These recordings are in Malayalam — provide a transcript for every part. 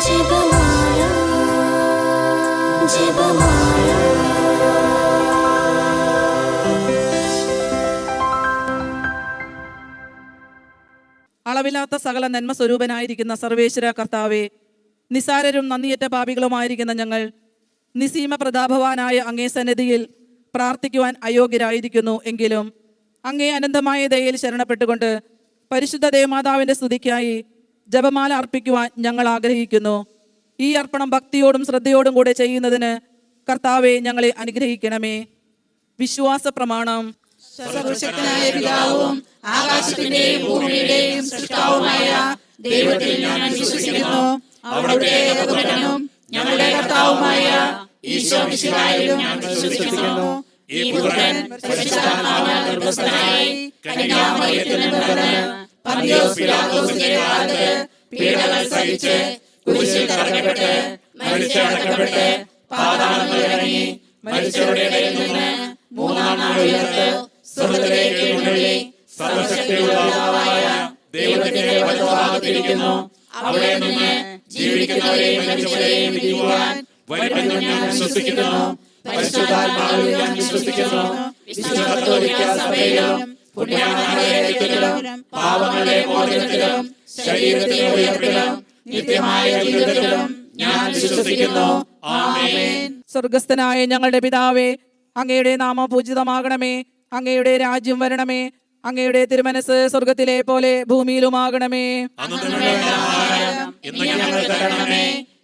ജപമാല ജപമാല. അളവില്ലാത്ത സകല നന്മ സ്വരൂപനായിരിക്കുന്ന സർവേശ്വര കർത്താവെ, നിസാരരും നന്ദിയേറ്റ പാപികളുമായിരിക്കുന്ന ഞങ്ങൾ നിസീമ പ്രതാപവാനായ അങ്ങേ സന്നിധിയിൽ പ്രാർത്ഥിക്കുവാൻ അയോഗ്യരായിരിക്കുന്നു. എങ്കിലും അങ്ങേ അനന്തമായ ദയയിൽ ശരണപ്പെട്ടുകൊണ്ട് പരിശുദ്ധ ദേവമാതാവിൻ്റെ സ്തുതിക്കായി ജപമാല അർപ്പിക്കുവാൻ ഞങ്ങൾ ആഗ്രഹിക്കുന്നു. ഈ അർപ്പണം ഭക്തിയോടും ശ്രദ്ധയോടും കൂടെ ചെയ്യുന്നതിന് കർത്താവെ ഞങ്ങളെ അനുഗ്രഹിക്കണമേ. വിശ്വാസ പ്രമാണം. സർവശക്തനായ പിതാവും ആകാശത്തിന്റെയും ഭൂമിയുടെയും സൃഷ്ടാവുമായ ദൈവത്തിൽ ഞാൻ വിശ്വസിക്കുന്നു. അവിടുത്തെ ഏകപുത്രനും ഞങ്ങളുടെ കർത്താവുമായ ഈശോ മിശിഹായിലും ഞാൻ വിശ്വസിക്കുന്നു. ഈ പുത്രൻ പരിശുദ്ധാത്മാവിനാൽ ഗർഭസ്ഥനായി കന്യാമറിയത്തിൽ നിന്ന് പിറന്ന് പന്തിയോസ് പിലാത്തോസിന്റെ കാലത്ത് പീഡകൾ സഹിച്ച് കുരിശിൽ തറയ്ക്കപ്പെട്ട് മരിച്ചടക്കപ്പെട്ട് പാതാളങ്ങളിൽ ഇറങ്ങി മരിച്ചവരുടെ ഇടയിൽ നിന്ന് മൂന്നാം നാൾ ഉയർത്ത് സ്വർഗ്ഗത്തിലേക്ക് എഴുന്നള്ളി സർവശക്തിയുള്ള പിതാവായ ദൈവത്തിന്റെ വലതുഭാഗത്തിരിക്കുന്നു. അവിടെ നിന്ന് ജീവിക്കുന്നവരെയും മരിച്ചവരെയും വിധിക്കുവാൻ വരുമെന്ന് ഞാൻ വിശ്വസിക്കുന്നു. പരിശുദ്ധാത്മാവിൽ ഞാൻ വിശ്വസിക്കുന്നു. വിശുദ്ധ കത്തോലിക്ക സഭയിലും പുണ്യാത്മാക്കളുടെ ഐക്യത്തിലും പാപങ്ങളുടെ മോചനത്തിലും ശരീരത്തിന്റെ ഉയർപ്പിലും നിത്യമായ ജീവിതത്തിലും ഞാൻ വിശ്വസിക്കുന്നു. ആമേൻ. സ്വർഗസ്ഥനായ ഞങ്ങളുടെ പിതാവേ, അങ്ങയുടെ നാമം പൂജിതമാകണമേ. അങ്ങയുടെ രാജ്യം വരണമേ. അങ്ങയുടെ തിരുമനസ് സ്വർഗത്തിലെ പോലെ ഭൂമിയിലുമാകണമേ.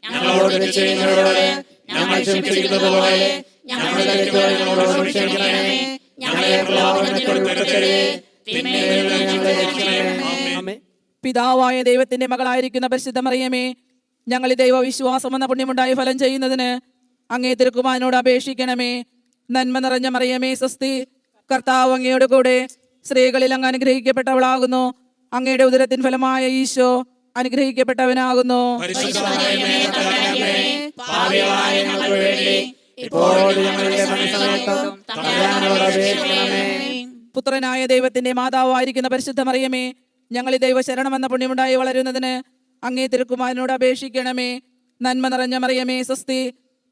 ഞങ്ങളോട് ചെയ്യുന്നവരോട് ഞങ്ങൾ ക്ഷമിച്ചിരിക്കുന്നത് പോലെ ഞങ്ങളുടെ തെറ്റുകളോട് ക്ഷമിക്കണമേ. ഞങ്ങളെ പ്രലോഭനത്തിൽ ഉൾപ്പെടുത്തരുതേ, തിന്മയിൽ നിന്ന് ഞങ്ങളെ രക്ഷിക്കണമേ. പിതാവായ ദൈവത്തിന്റെ മകളായിരിക്കുന്ന പരിശുദ്ധ മറിയമേ, ഞങ്ങൾ ദൈവവിശ്വാസം എന്ന പുണ്യമുണ്ടായി ഫലം ചെയ്യുന്നതിന് അങ്ങേ തിരുക്കുമാരനോട് അപേക്ഷിക്കണമേ. നന്മ നിറഞ്ഞ മറിയമേ സ്വസ്തി, കർത്താവ് അങ്ങയുടെ കൂടെ സ്ത്രീകളിൽ അങ്ങ് അനുഗ്രഹിക്കപ്പെട്ടവളാകുന്നു. അങ്ങയുടെ ഉദരത്തിൻ ഫലമായ ഈശോ അനുഗ്രഹിക്കപ്പെട്ടവനാകുന്നു. പുത്രനായ ദൈവത്തിന്റെ മാതാവായിരിക്കുന്ന പരിശുദ്ധ മറിയമേ, ഞങ്ങൾ ഈ ദൈവശരണം എന്ന പുണ്യമുണ്ടായി വളരുന്നതിന് അങ്ങേ തിരുക്കുമാരനോട് അപേക്ഷിക്കണമേ. നന്മ നിറഞ്ഞ മറിയമേ സ്വസ്തി,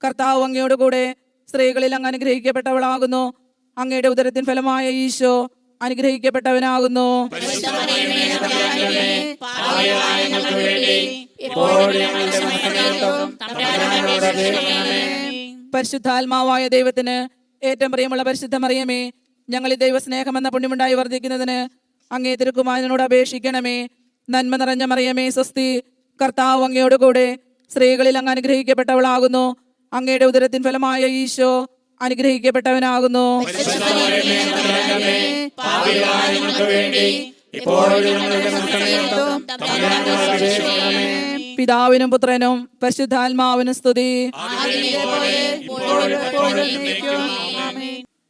കർത്താവ് അങ്ങയുടെ കൂടെ സ്ത്രീകളിൽ അങ്ങ് അനുഗ്രഹിക്കപ്പെട്ടവളാകുന്നു. അങ്ങയുടെ ഉദരത്തിൻ ഫലമായ ഈശോ അനുഗ്രഹിക്കപ്പെട്ടവനാകുന്നു. പരിശുദ്ധാത്മാവായ ദൈവത്തിന് ഏറ്റവും പ്രിയമുള്ള പരിശുദ്ധ മറിയമേ, ഞങ്ങൾ ഈ ദൈവസ്നേഹം എന്ന പുണ്യമുണ്ടായി വർദ്ധിക്കുന്നതിന് അങ്ങേ തിരുക്കുമാരനോട് അപേക്ഷിക്കണമേ. നന്മ നിറഞ്ഞ മറിയമേ സ്വസ്തി, കർത്താവ് അങ്ങയുടെ കൂടെ സ്ത്രീകളിൽ അങ്ങ് അനുഗ്രഹിക്കപ്പെട്ടവളാകുന്നു. അങ്ങയുടെ ഉദരത്തിൻ ഫലമായ ഈശോ അനുഗ്രഹിക്കപ്പെട്ടവനാകുന്നു. പിതാവിനും പുത്രനും പരിശുദ്ധാത്മാവിനും സ്തുതി.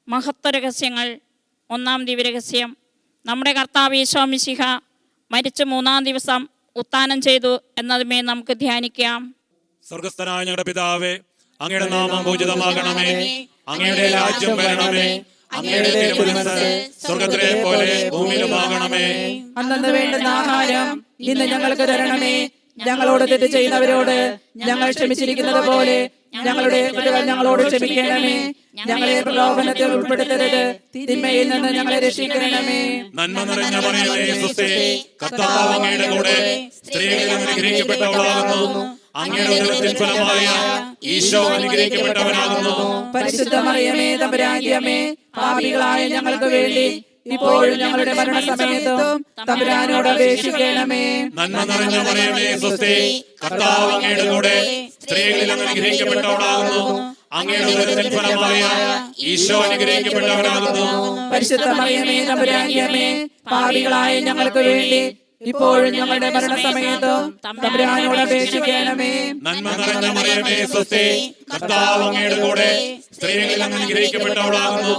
മഹത്വ രഹസ്യങ്ങൾ. ഒന്നാം ദിവ്യരഹസ്യം. നമ്മുടെ കർത്താവ് ഈശോ മിശിഹ മരിച്ച് മൂന്നാം ദിവസം ഉത്ഥാനം ചെയ്തു എന്നതുമേ നമുക്ക് ധ്യാനിക്കാം. സ്വർഗസ്ഥനായ ഞങ്ങളുടെ പിതാവേ, അങ്ങയുടെ നാമം പൂജിതമാകണമേ. അങ്ങയുടെ രാജ്യം വരണമേ. അങ്ങയുടെ തിരുമനസ്സ് സ്വർഗ്ഗത്തിലെ പോലെ ഭൂമിയിലുമാകണമേ. അന്നന്ന് വേണ്ടുന്ന ആഹാരം ഇന്ന് ഞങ്ങൾക്ക് തരണമേ. ഞങ്ങളോട് തെറ്റ് ചെയ്യുന്നവരോട് ഞങ്ങൾ ക്ഷമിച്ചിരിക്കുന്നത് പോലെ ഞങ്ങളുടെ തെറ്റുകൾ ഞങ്ങളോട് ക്ഷമിക്കണമേ. ഞങ്ങളെ പ്രലോഭനത്തിൽ ഉൾപ്പെടുത്തരുത്, തിന്മയിൽ നിന്ന് ഞങ്ങളെ രക്ഷിക്കണമേ. നന്മ നിറഞ്ഞ മറിയമേ സ്വസ്തി, കർത്താവ് അങ്ങയുടെ കൂടെ സ്ത്രീകളിൽ അനുഗ്രഹിക്കപ്പെട്ടവളാകുന്നു. അങ്ങയുടെ ഉദരത്തിൻ ഫലമായ ഈശോ അനുഗ്രഹിക്കപ്പെട്ടവനാകുന്നു. പരിശുദ്ധ മറിയമേ തമ്പുരാന്റെ അമ്മേ, പാപികളായ ഞങ്ങൾക്ക് വേണ്ടി ഇപ്പോഴും ഞങ്ങളുടെ മരണസമയത്തും തമ്പുരാനോട് അപേക്ഷിക്കണമേ. നന്മ നിറഞ്ഞ മറിയമേ സ്വസ്തി, കർത്താവ് അങ്ങയുടെ കൂടെ സ്ത്രീകളിൽ അനുഗ്രഹിക്കപ്പെട്ടവളാകുന്നു. അങ്ങയുടെ ഉദരത്തിൻ ഫലമായ ഈശോ അനുഗ്രഹിക്കപ്പെട്ടവനാകുന്നു. പരിശുദ്ധ മറിയമേ തമ്പുരാന്റെ അമ്മേ, പാപികളായ ഞങ്ങൾക്ക് വേണ്ടി ഇപ്പോഴും ഞങ്ങളുടെ മരണസമയത്തും തമ്പുരാനോട് അപേക്ഷിക്കണമേ. നന്മ നിറഞ്ഞ മറിയമേ സ്വസ്തി, കർത്താവ് അങ്ങയുടെ കൂടെ സ്ത്രീകളിൽ അനുഗ്രഹിക്കപ്പെട്ടവളാകുന്നു.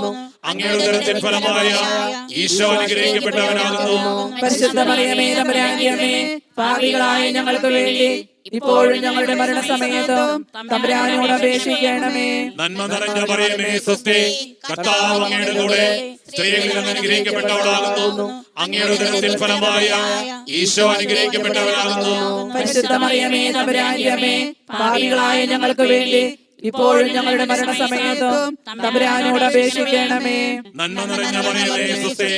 അങ്ങയുടെ ഉദരത്തിൻ ഫലമായ ഈശോ അനുഗ്രഹിക്കപ്പെട്ടവനാകുന്നു. പരിശുദ്ധ മറിയമേ തമ്പുരാന്റെ അമ്മേ, പാപികളായ ഞങ്ങൾക്ക് വേണ്ടി ഇപ്പോഴും ഞങ്ങളുടെ മരണസമയത്തും തമ്പുരാനോട് അപേക്ഷിക്കണമേ. നന്മ നിറഞ്ഞ മറിയമേ സ്വസ്തി, കർത്താവ് അങ്ങയുടെ കൂടെ സ്ത്രീകളിൽ അങ്ങ് അനുഗ്രഹിക്കപ്പെട്ടവളാകുന്നു. അങ്ങയുടെ ഉദരത്തിൻ ഫലമായ ഈശോ അനുഗ്രഹിക്കപ്പെട്ടവനാകുന്നു. പരിശുദ്ധ മറിയമേ തമ്പുരാന്റെ അമ്മേ, പാപികളായ ഞങ്ങൾക്ക് വേണ്ടി ഇപ്പോഴും ഞങ്ങളുടെ മരണസമയത്തും തമ്പുരാനോട് അപേക്ഷിക്കണമേ. നന്മ നിറഞ്ഞ മറിയമേ സ്വസ്തി,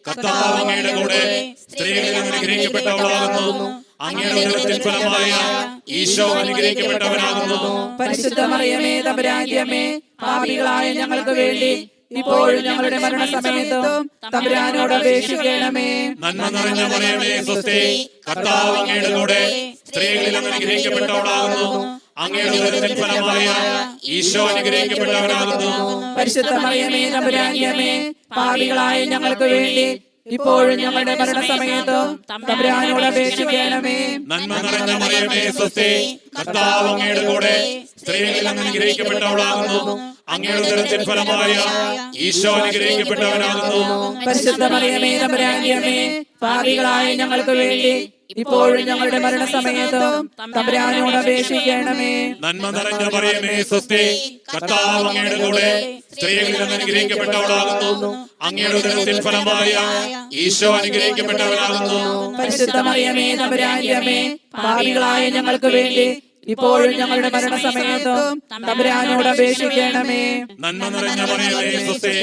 കർത്താവ് അങ്ങയുടെ കൂടെ സ്ത്രീകളിൽ അങ്ങ് അനുഗ്രഹിക്കപ്പെട്ടവളാകുന്നു. അങ്ങയുടെ ഉദരത്തിൻ ഫലമായ ഈശോ അനുഗ്രഹിക്കപ്പെട്ടവനാകുന്നു. പരിശുദ്ധ മറിയമേ തമ്പുരാന്റെ അമ്മേ, പാപികളായ ഞങ്ങൾക്ക് വേണ്ടി ഇപ്പോഴും ഞങ്ങളുടെ മരണസമയത്തും തമ്പുരാനോട് അപേക്ഷിക്കണമേ. നന്മ നിറഞ്ഞ മറിയമേ സ്വസ്തി, കർത്താവ് അങ്ങയുടെ കൂടെ സ്ത്രീകളിൽ അങ്ങ് അനുഗ്രഹിക്കപ്പെട്ടവളാകുന്നു. അങ്ങയുടെ ഉദരത്തിൻ ഫലമായ ഈശോ അനുഗ്രഹിക്കപ്പെട്ടവനാകുന്നു. പരിശുദ്ധ മറിയമേ തമ്പുരാന്റെ അമ്മേ, പാപികളായ ഞങ്ങൾക്ക് വേണ്ടി ഇപ്പോഴും ഞങ്ങളുടെ മരണസമയത്തും തമ്പുരാനോട് അപേക്ഷിക്കണമേ. നന്മ നിറഞ്ഞ മറിയമേ സ്വസ്തി, കർത്താവ് അങ്ങയുടെ കൂടെ സ്ത്രീകളിൽ അങ്ങ് അനുഗ്രഹിക്കപ്പെട്ടവളാകുന്നു. അങ്ങയുടെ ഉദരത്തിൻ ഫലമായ ഈശോ അനുഗ്രഹിക്കപ്പെട്ടവനാകുന്നു. പരിശുദ്ധ മറിയമേ തമ്പുരാന്റെ അമ്മേ, പാപികളായ ഞങ്ങൾക്ക് വേണ്ടി ഇപ്പോഴും ഞങ്ങളുടെ മരണസമയത്തും തമ്പുരാനോട് അപേക്ഷിക്കണമേ. നന്മ നിറഞ്ഞ മറിയമേ സ്വസ്തി, കർത്താവ് അങ്ങയുടെ കൂടെ സ്ത്രീകളിൽ അങ്ങ് അനുഗ്രഹിക്കപ്പെട്ടവളാകുന്നു. അങ്ങയുടെ ഉദരത്തിൻ ഫലമായ ഈശോ അനുഗ്രഹിക്കപ്പെട്ടവനാകുന്നു. പരിശുദ്ധ മറിയമേ തമ്പുരാന്റെ അമ്മേ, പാപികളായ ഞങ്ങൾക്ക് വേണ്ടി ഇപ്പോഴും ഞങ്ങളുടെ മരണസമയത്തും തമ്പുരാനോട് അപേക്ഷിക്കണമേ. നന്മ നിറഞ്ഞ മറിയമേ സ്വസ്തി,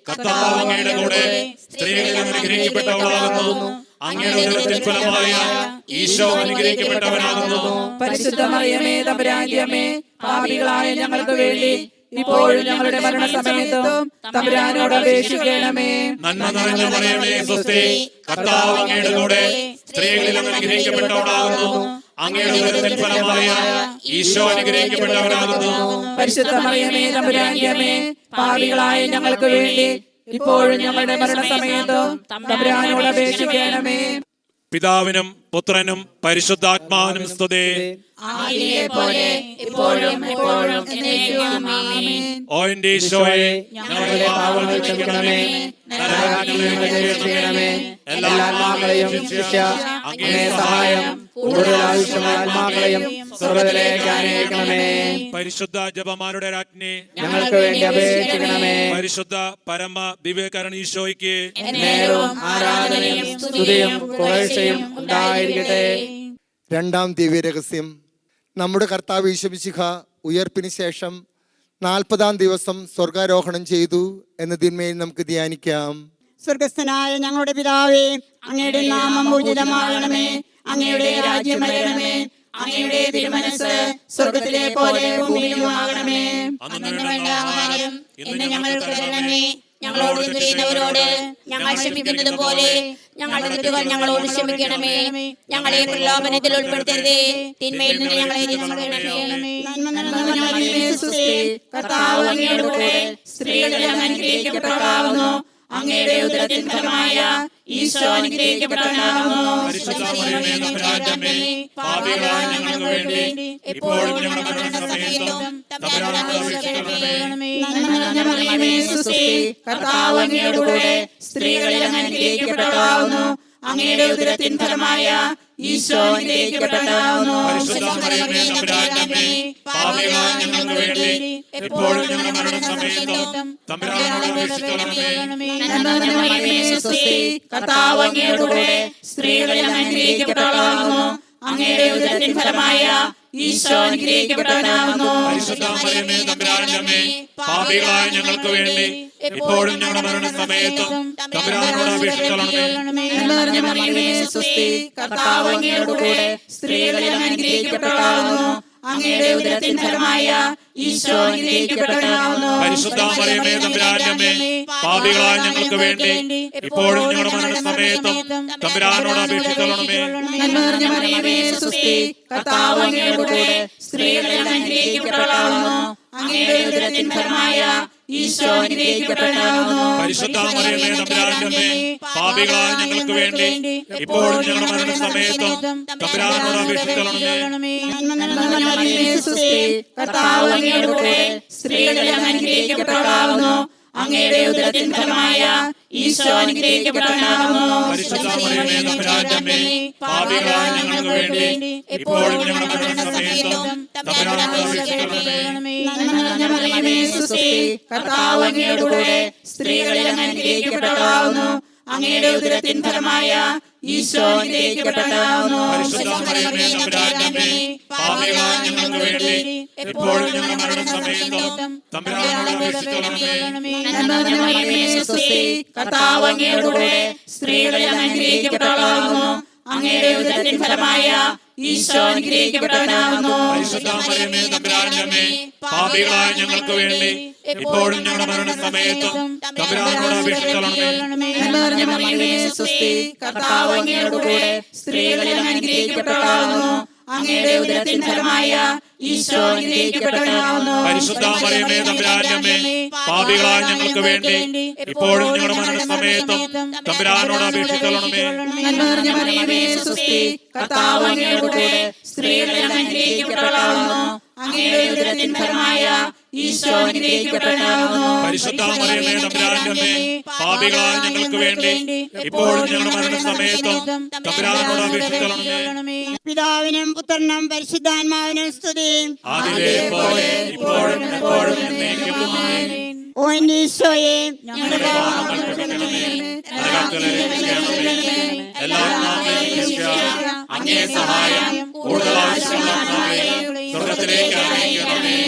കർത്താവ് അങ്ങയുടെ കൂടെ സ്ത്രീകളിൽ അങ്ങ് അനുഗ്രഹിക്കപ്പെട്ടവളാകുന്നു. അങ്ങയുടെ ഉദരത്തിൻ ഫലമായ ഈശോ അനുഗ്രഹിക്കപ്പെട്ടവനാകുന്നു. പരിശുദ്ധ മറിയമേ തമ്പുരാന്റെ അമ്മേ, പാപികളായ ഞങ്ങൾക്ക് വേണ്ടി ഇപ്പോഴും ഞങ്ങളുടെ മരണസമയത്തും തമ്പുരാനോട് അപേക്ഷിക്കണമേ. നന്മ നിറഞ്ഞ മറിയമേ സ്വസ്തി, കർത്താവ് അങ്ങയുടെ കൂടെ സ്ത്രീകളിൽ അങ്ങ് അനുഗ്രഹിക്കപ്പെട്ടവളാകുന്നു. അങ്ങയുടെ ഉദരത്തിൻ ഫലമായ ഈശോ അനുഗ്രഹിക്കപ്പെട്ടവനാകുന്നു. പരിശുദ്ധ മറിയമേ തമ്പുരാന്റെ അമ്മേ, പാപികളായ ഞങ്ങൾക്ക് വേണ്ടി ഇപ്പോഴും ഞങ്ങളുടെ മരണസമയത്തും തമ്പുരാനോട് അപേക്ഷിക്കണമേ. പിതാവിനും പുത്രനും പരിശുദ്ധാത്മാവിനും സ്തുതി. ആദിയിലെ പോലെ ഇപ്പോഴും എപ്പോഴും എന്നേക്കും ആമേൻ. ഓ എന്റെ ഈശോയെ, ഞങ്ങളുടെ പാപങ്ങൾ ക്ഷമിക്കണമേ, നരകാഗ്നിയിൽ നിന്ന് ഞങ്ങളെ രക്ഷിക്കണമേ. എല്ലാ ആത്മാക്കളെയും ശിക്ഷ അങ്ങേ സഹായം കൂടുതൽ ആവശ്യമുള്ള ആത്മാക്കളെയും സ്വർഗ്ഗത്തിലേക്ക് അനയിക്കണമേ. പരിശുദ്ധ ജപമാരുടെ രാജ്ഞി, ഞങ്ങൾക്ക് വേണ്ടി അപേക്ഷിക്കണമേ. പരിശുദ്ധ പരമ ദിവ്യകാരണ ഈശോയ്ക്ക് നേരവും ആരാധനയും സ്തുതിയും പുകഴ്ചയും ഉണ്ടായിരിക്കട്ടെ. രണ്ടാം ദിവ്യരഹസ്യം. നമ്മുടെ കർത്താവ് ഈശോമിശിഹ ഉയർപ്പിന് ശേഷം 40-ാം ദിവസം സ്വർഗാരോഹണം ചെയ്തു എന്നതിന്മേൽ നമുക്ക് ധ്യാനിക്കാം. സ്വർഗസ്ഥനായ ഞങ്ങളുടെ പിതാവേ, അങ്ങയുടെ നാമം പൂജിതമാകണമേ. അങ്ങയുടെ രാജ്യം വരണമേ. അങ്ങയുടെ തിരുമനസ് സ്വർഗത്തിലെ പോലെ ഭൂമിയിലുമാകണമേ. അന്നു വേണ്ട ആഹാരം ഇന്ന് ഞങ്ങൾക്ക് തരണമേ. ഞങ്ങളോട് തെറ്റ് ചെയ്യുന്നവരോട് ഞങ്ങൾ ക്ഷമിക്കുന്നത് പോലെ ഞങ്ങളുടെ തെറ്റുകൾ ഞങ്ങളോട് ക്ഷമിക്കണമേ. ഞങ്ങളെ പ്രലോഭനത്തിൽ ഉൾപ്പെടുത്തരുതേ, തിന്മയിൽ നിന്ന് ഞങ്ങളെ രക്ഷിക്കണമേ. നന്മ നിറഞ്ഞ മറിയമേ, സ്വസ്തി, കർത്താവ് അങ്ങയുടെ കൂടെ സ്ത്രീകളിൽ അങ്ങ് അനുഗ്രഹിക്കപ്പെട്ടവളാകുന്നു. അങ്ങയുടെ ഉദരത്തിൻ ഫലമായ ഈശോ അനുഗ്രഹിക്കപ്പെട്ടവനാകുന്നു. പരിശുദ്ധ മറിയമേ തമ്പുരാന്റെ അമ്മേ, പാപികളായ ഞങ്ങൾക്ക് വേണ്ടി ഇപ്പോഴും ഞങ്ങളുടെ മരണസമയത്തും തമ്പുരാനോട് അപേക്ഷിക്കണമേ. നന്മ നിറഞ്ഞ മറിയമേ, സ്വസ്തി, കർത്താവ് അങ്ങയുടെ കൂടെ സ്ത്രീകളിൽ അങ്ങ് അനുഗ്രഹിക്കപ്പെട്ടവളാകുന്നു. അങ്ങയുടെ ഉദരത്തിൻ ഫലമായ ഈശോ അനുഗ്രഹിക്കപ്പെട്ടവനാകുന്നു. പരിശുദ്ധ മറിയമേ തമ്പുരാന്റെ അമ്മേ, പാപികളായ ഞങ്ങൾക്ക് വേണ്ടി ഇപ്പോഴും ഞങ്ങളുടെ മരണസമയത്തും തമ്പുരാനോട് അപേക്ഷിക്കണമേ. നന്മ നിറഞ്ഞ മറിയമേ, സ്വസ്തി, കർത്താവ് അങ്ങയുടെ കൂടെ സ്ത്രീകളിൽ അങ്ങ് അനുഗ്രഹിക്കപ്പെട്ടവളാകുന്നു. അങ്ങയുടെ ഉദരത്തിൻ ഫലമായ ഈശോ അനുഗ്രഹിക്കപ്പെട്ടവനാകുന്നു. പരിശുദ്ധ മറിയമേ തമ്പുരാന്റെ അമ്മേ, പാപികളായ ഞങ്ങൾക്ക് വേണ്ടി ഇപ്പോഴും ഞങ്ങളുടെ മരണസമയത്തും തമ്പുരാനോട് അപേക്ഷിക്കണമേ. നന്മ നിറഞ്ഞ മറിയമേ, സ്വസ്തി, കർത്താവ് അങ്ങയുടെ കൂടെ സ്ത്രീകളിൽ അങ്ങ് അനുഗ്രഹിക്കപ്പെട്ടവളാകുന്നു. അങ്ങയുടെ ഉദരത്തിൻ ഫലമായ ഈശോ അനുഗ്രഹിക്കപ്പെട്ടവനാകുന്നു. പരിശുദ്ധ മറിയമേ തമ്പുരാന്റെ അമ്മേ, പാപികളായ ഞങ്ങൾക്ക് വേണ്ടി ഇപ്പോഴും ഞങ്ങളുടെ മരണസമയത്തും തമ്പുരാനോട് അപേക്ഷിക്കണമേ. നന്മ നിറഞ്ഞ മറിയമേ, സ്വസ്തി, കർത്താവ് അങ്ങയുടെ കൂടെ സ്ത്രീകളിൽ അങ്ങ് അനുഗ്രഹിക്കപ്പെട്ടവളാകുന്നു. അങ്ങയുടെ ഉദരത്തിൻ ഫലമായ ഈശോ അനുഗ്രഹിക്കപ്പെട്ടവനാകുന്നു. പരിശുദ്ധ മറിയമേ തമ്പുരാന്റെ അമ്മേ, പാപികളായ ഞങ്ങൾക്ക് വേണ്ടി ഇപ്പോഴും ഞങ്ങളുടെ മരണസമയത്തും തമ്പുരാനോട് അപേക്ഷിക്കണമേ. നന്മ നിറഞ്ഞ മറിയമേ, സ്വസ്തി, കർത്താവ് അങ്ങയുടെ കൂടെ സ്ത്രീകളിൽ അങ്ങ് അനുഗ്രഹിക്കപ്പെട്ടവളാകുന്നു. അങ്ങയുടെ ഉദരത്തിൻ ഫലമായ ഈശോ അനുഗ്രഹിക്കപ്പെട്ടവനാകുന്നു. പരിശുദ്ധ മറിയമേ തമ്പുരാന്റെ അമ്മേ, പാപികളായ ഞങ്ങൾക്ക് വേണ്ടി ഇപ്പോഴും ഞങ്ങളുടെ മരണസമയത്തും തമ്പുരാനോട് അപേക്ഷിക്കണമേ. നന്മ നിറഞ്ഞ മറിയമേ സ്വസ്തി, കർത്താവ് അങ്ങയുടെ കൂടെ സ്ത്രീകളിൽ അങ്ങ് അനുഗ്രഹിക്കപ്പെട്ടവളാകുന്നു. അങ്ങയുടെ ഉദരത്തിൻ ഫലമായ ഈശോ അനുഗ്രഹിക്കപ്പെട്ടവനാകുന്നു. പരിശുദ്ധ മറിയമേ തമ്പുരാന്റെ അമ്മേ, പാപികളായ ഞങ്ങൾക്ക് വേണ്ടി ഇപ്പോഴും ഞങ്ങളുടെ മരണസമയത്തും തമ്പുരാനോട് അപേക്ഷിക്കണമേ. നന്മ നിറഞ്ഞ മറിയമേ സ്വസ്തി, കർത്താവ് അങ്ങയുടെ കൂടെ സ്ത്രീകളിൽ അങ്ങ് അനുഗ്രഹിക്കപ്പെട്ടവളാകുന്നു. അങ്ങയുടെ ഉദരത്തിൻ ഫലമായ ഈശോ അനുഗ്രഹിക്കപ്പെട്ടവനാകുന്നു. പരിശുദ്ധ മറിയമേ തമ്പുരാന്റെ അമ്മേ, പാപികളായ ഞങ്ങൾക്ക് വേണ്ടി ഇപ്പോഴും ഞങ്ങളുടെ മരണസമയത്തും തമ്പുരാനോട് അപേക്ഷിക്കണമേ. നന്മ നിറഞ്ഞ മറിയമേ സ്വസ്തി, കർത്താവ് അങ്ങയുടെ കൂടെ സ്ത്രീകളിൽ അങ്ങ് അനുഗ്രഹിക്കപ്പെട്ടവളാകുന്നു. അങ്ങയുടെ ഉദരത്തിൻ ഫലമായ ഈശോ അനുഗ്രഹിക്കപ്പെട്ടവനാകുന്നു. പരിശുദ്ധ മറിയമേ തമ്പുരാന്റെ അമ്മേ, പാപികളായ ഞങ്ങൾക്ക് വേണ്ടി ഇപ്പോഴും ഞങ്ങളുടെ മരണസമയത്തും തമ്പുരാനോട് അപേക്ഷിക്കണമേ. നന്മ നിറഞ്ഞ മറിയമേ സ്വസ്തി, കർത്താവ് അങ്ങയുടെ കൂടെ സ്ത്രീകളിൽ അങ്ങ് അനുഗ്രഹിക്കപ്പെട്ടവളാകുന്നു. അങ്ങയുടെ ഉദരത്തിൻ ഫലമായ ഈശോ അനുഗ്രഹിക്കപ്പെട്ടവനാകുന്നു. പരിശുദ്ധ മറിയമേ തമ്പുരാന്റെ അമ്മേ, പാപികളായ ഞങ്ങൾക്ക് വേണ്ടി ഇപ്പോഴും ഞങ്ങളുടെ മരണസമയത്തും തമ്പുരാനോട് അപേക്ഷിക്കണമേ. പിതാവിനും പുത്രനും പരിശുദ്ധാത്മാവിനും സ്തുതി. ആദിയിലെ പോലെ ഇപ്പോഴും എപ്പോഴും എന്നേക്കും ആമേൻ. ഓ എന്റെ ഈശോയെ, ഞങ്ങളുടെ പാപങ്ങൾ ക്ഷമിക്കണമേ. നരകത്തിലെ രക്ഷിക്കണമേ. എല്ലാ ആത്മാക്കളെയും രക്ഷിക്കുക. അങ്ങേ സഹായം കൂടുതൽ ആവശ്യമുള്ള ആത്മാക്കളെ സ്വർഗ്ഗത്തിലേക്ക് അയക്കണമേ.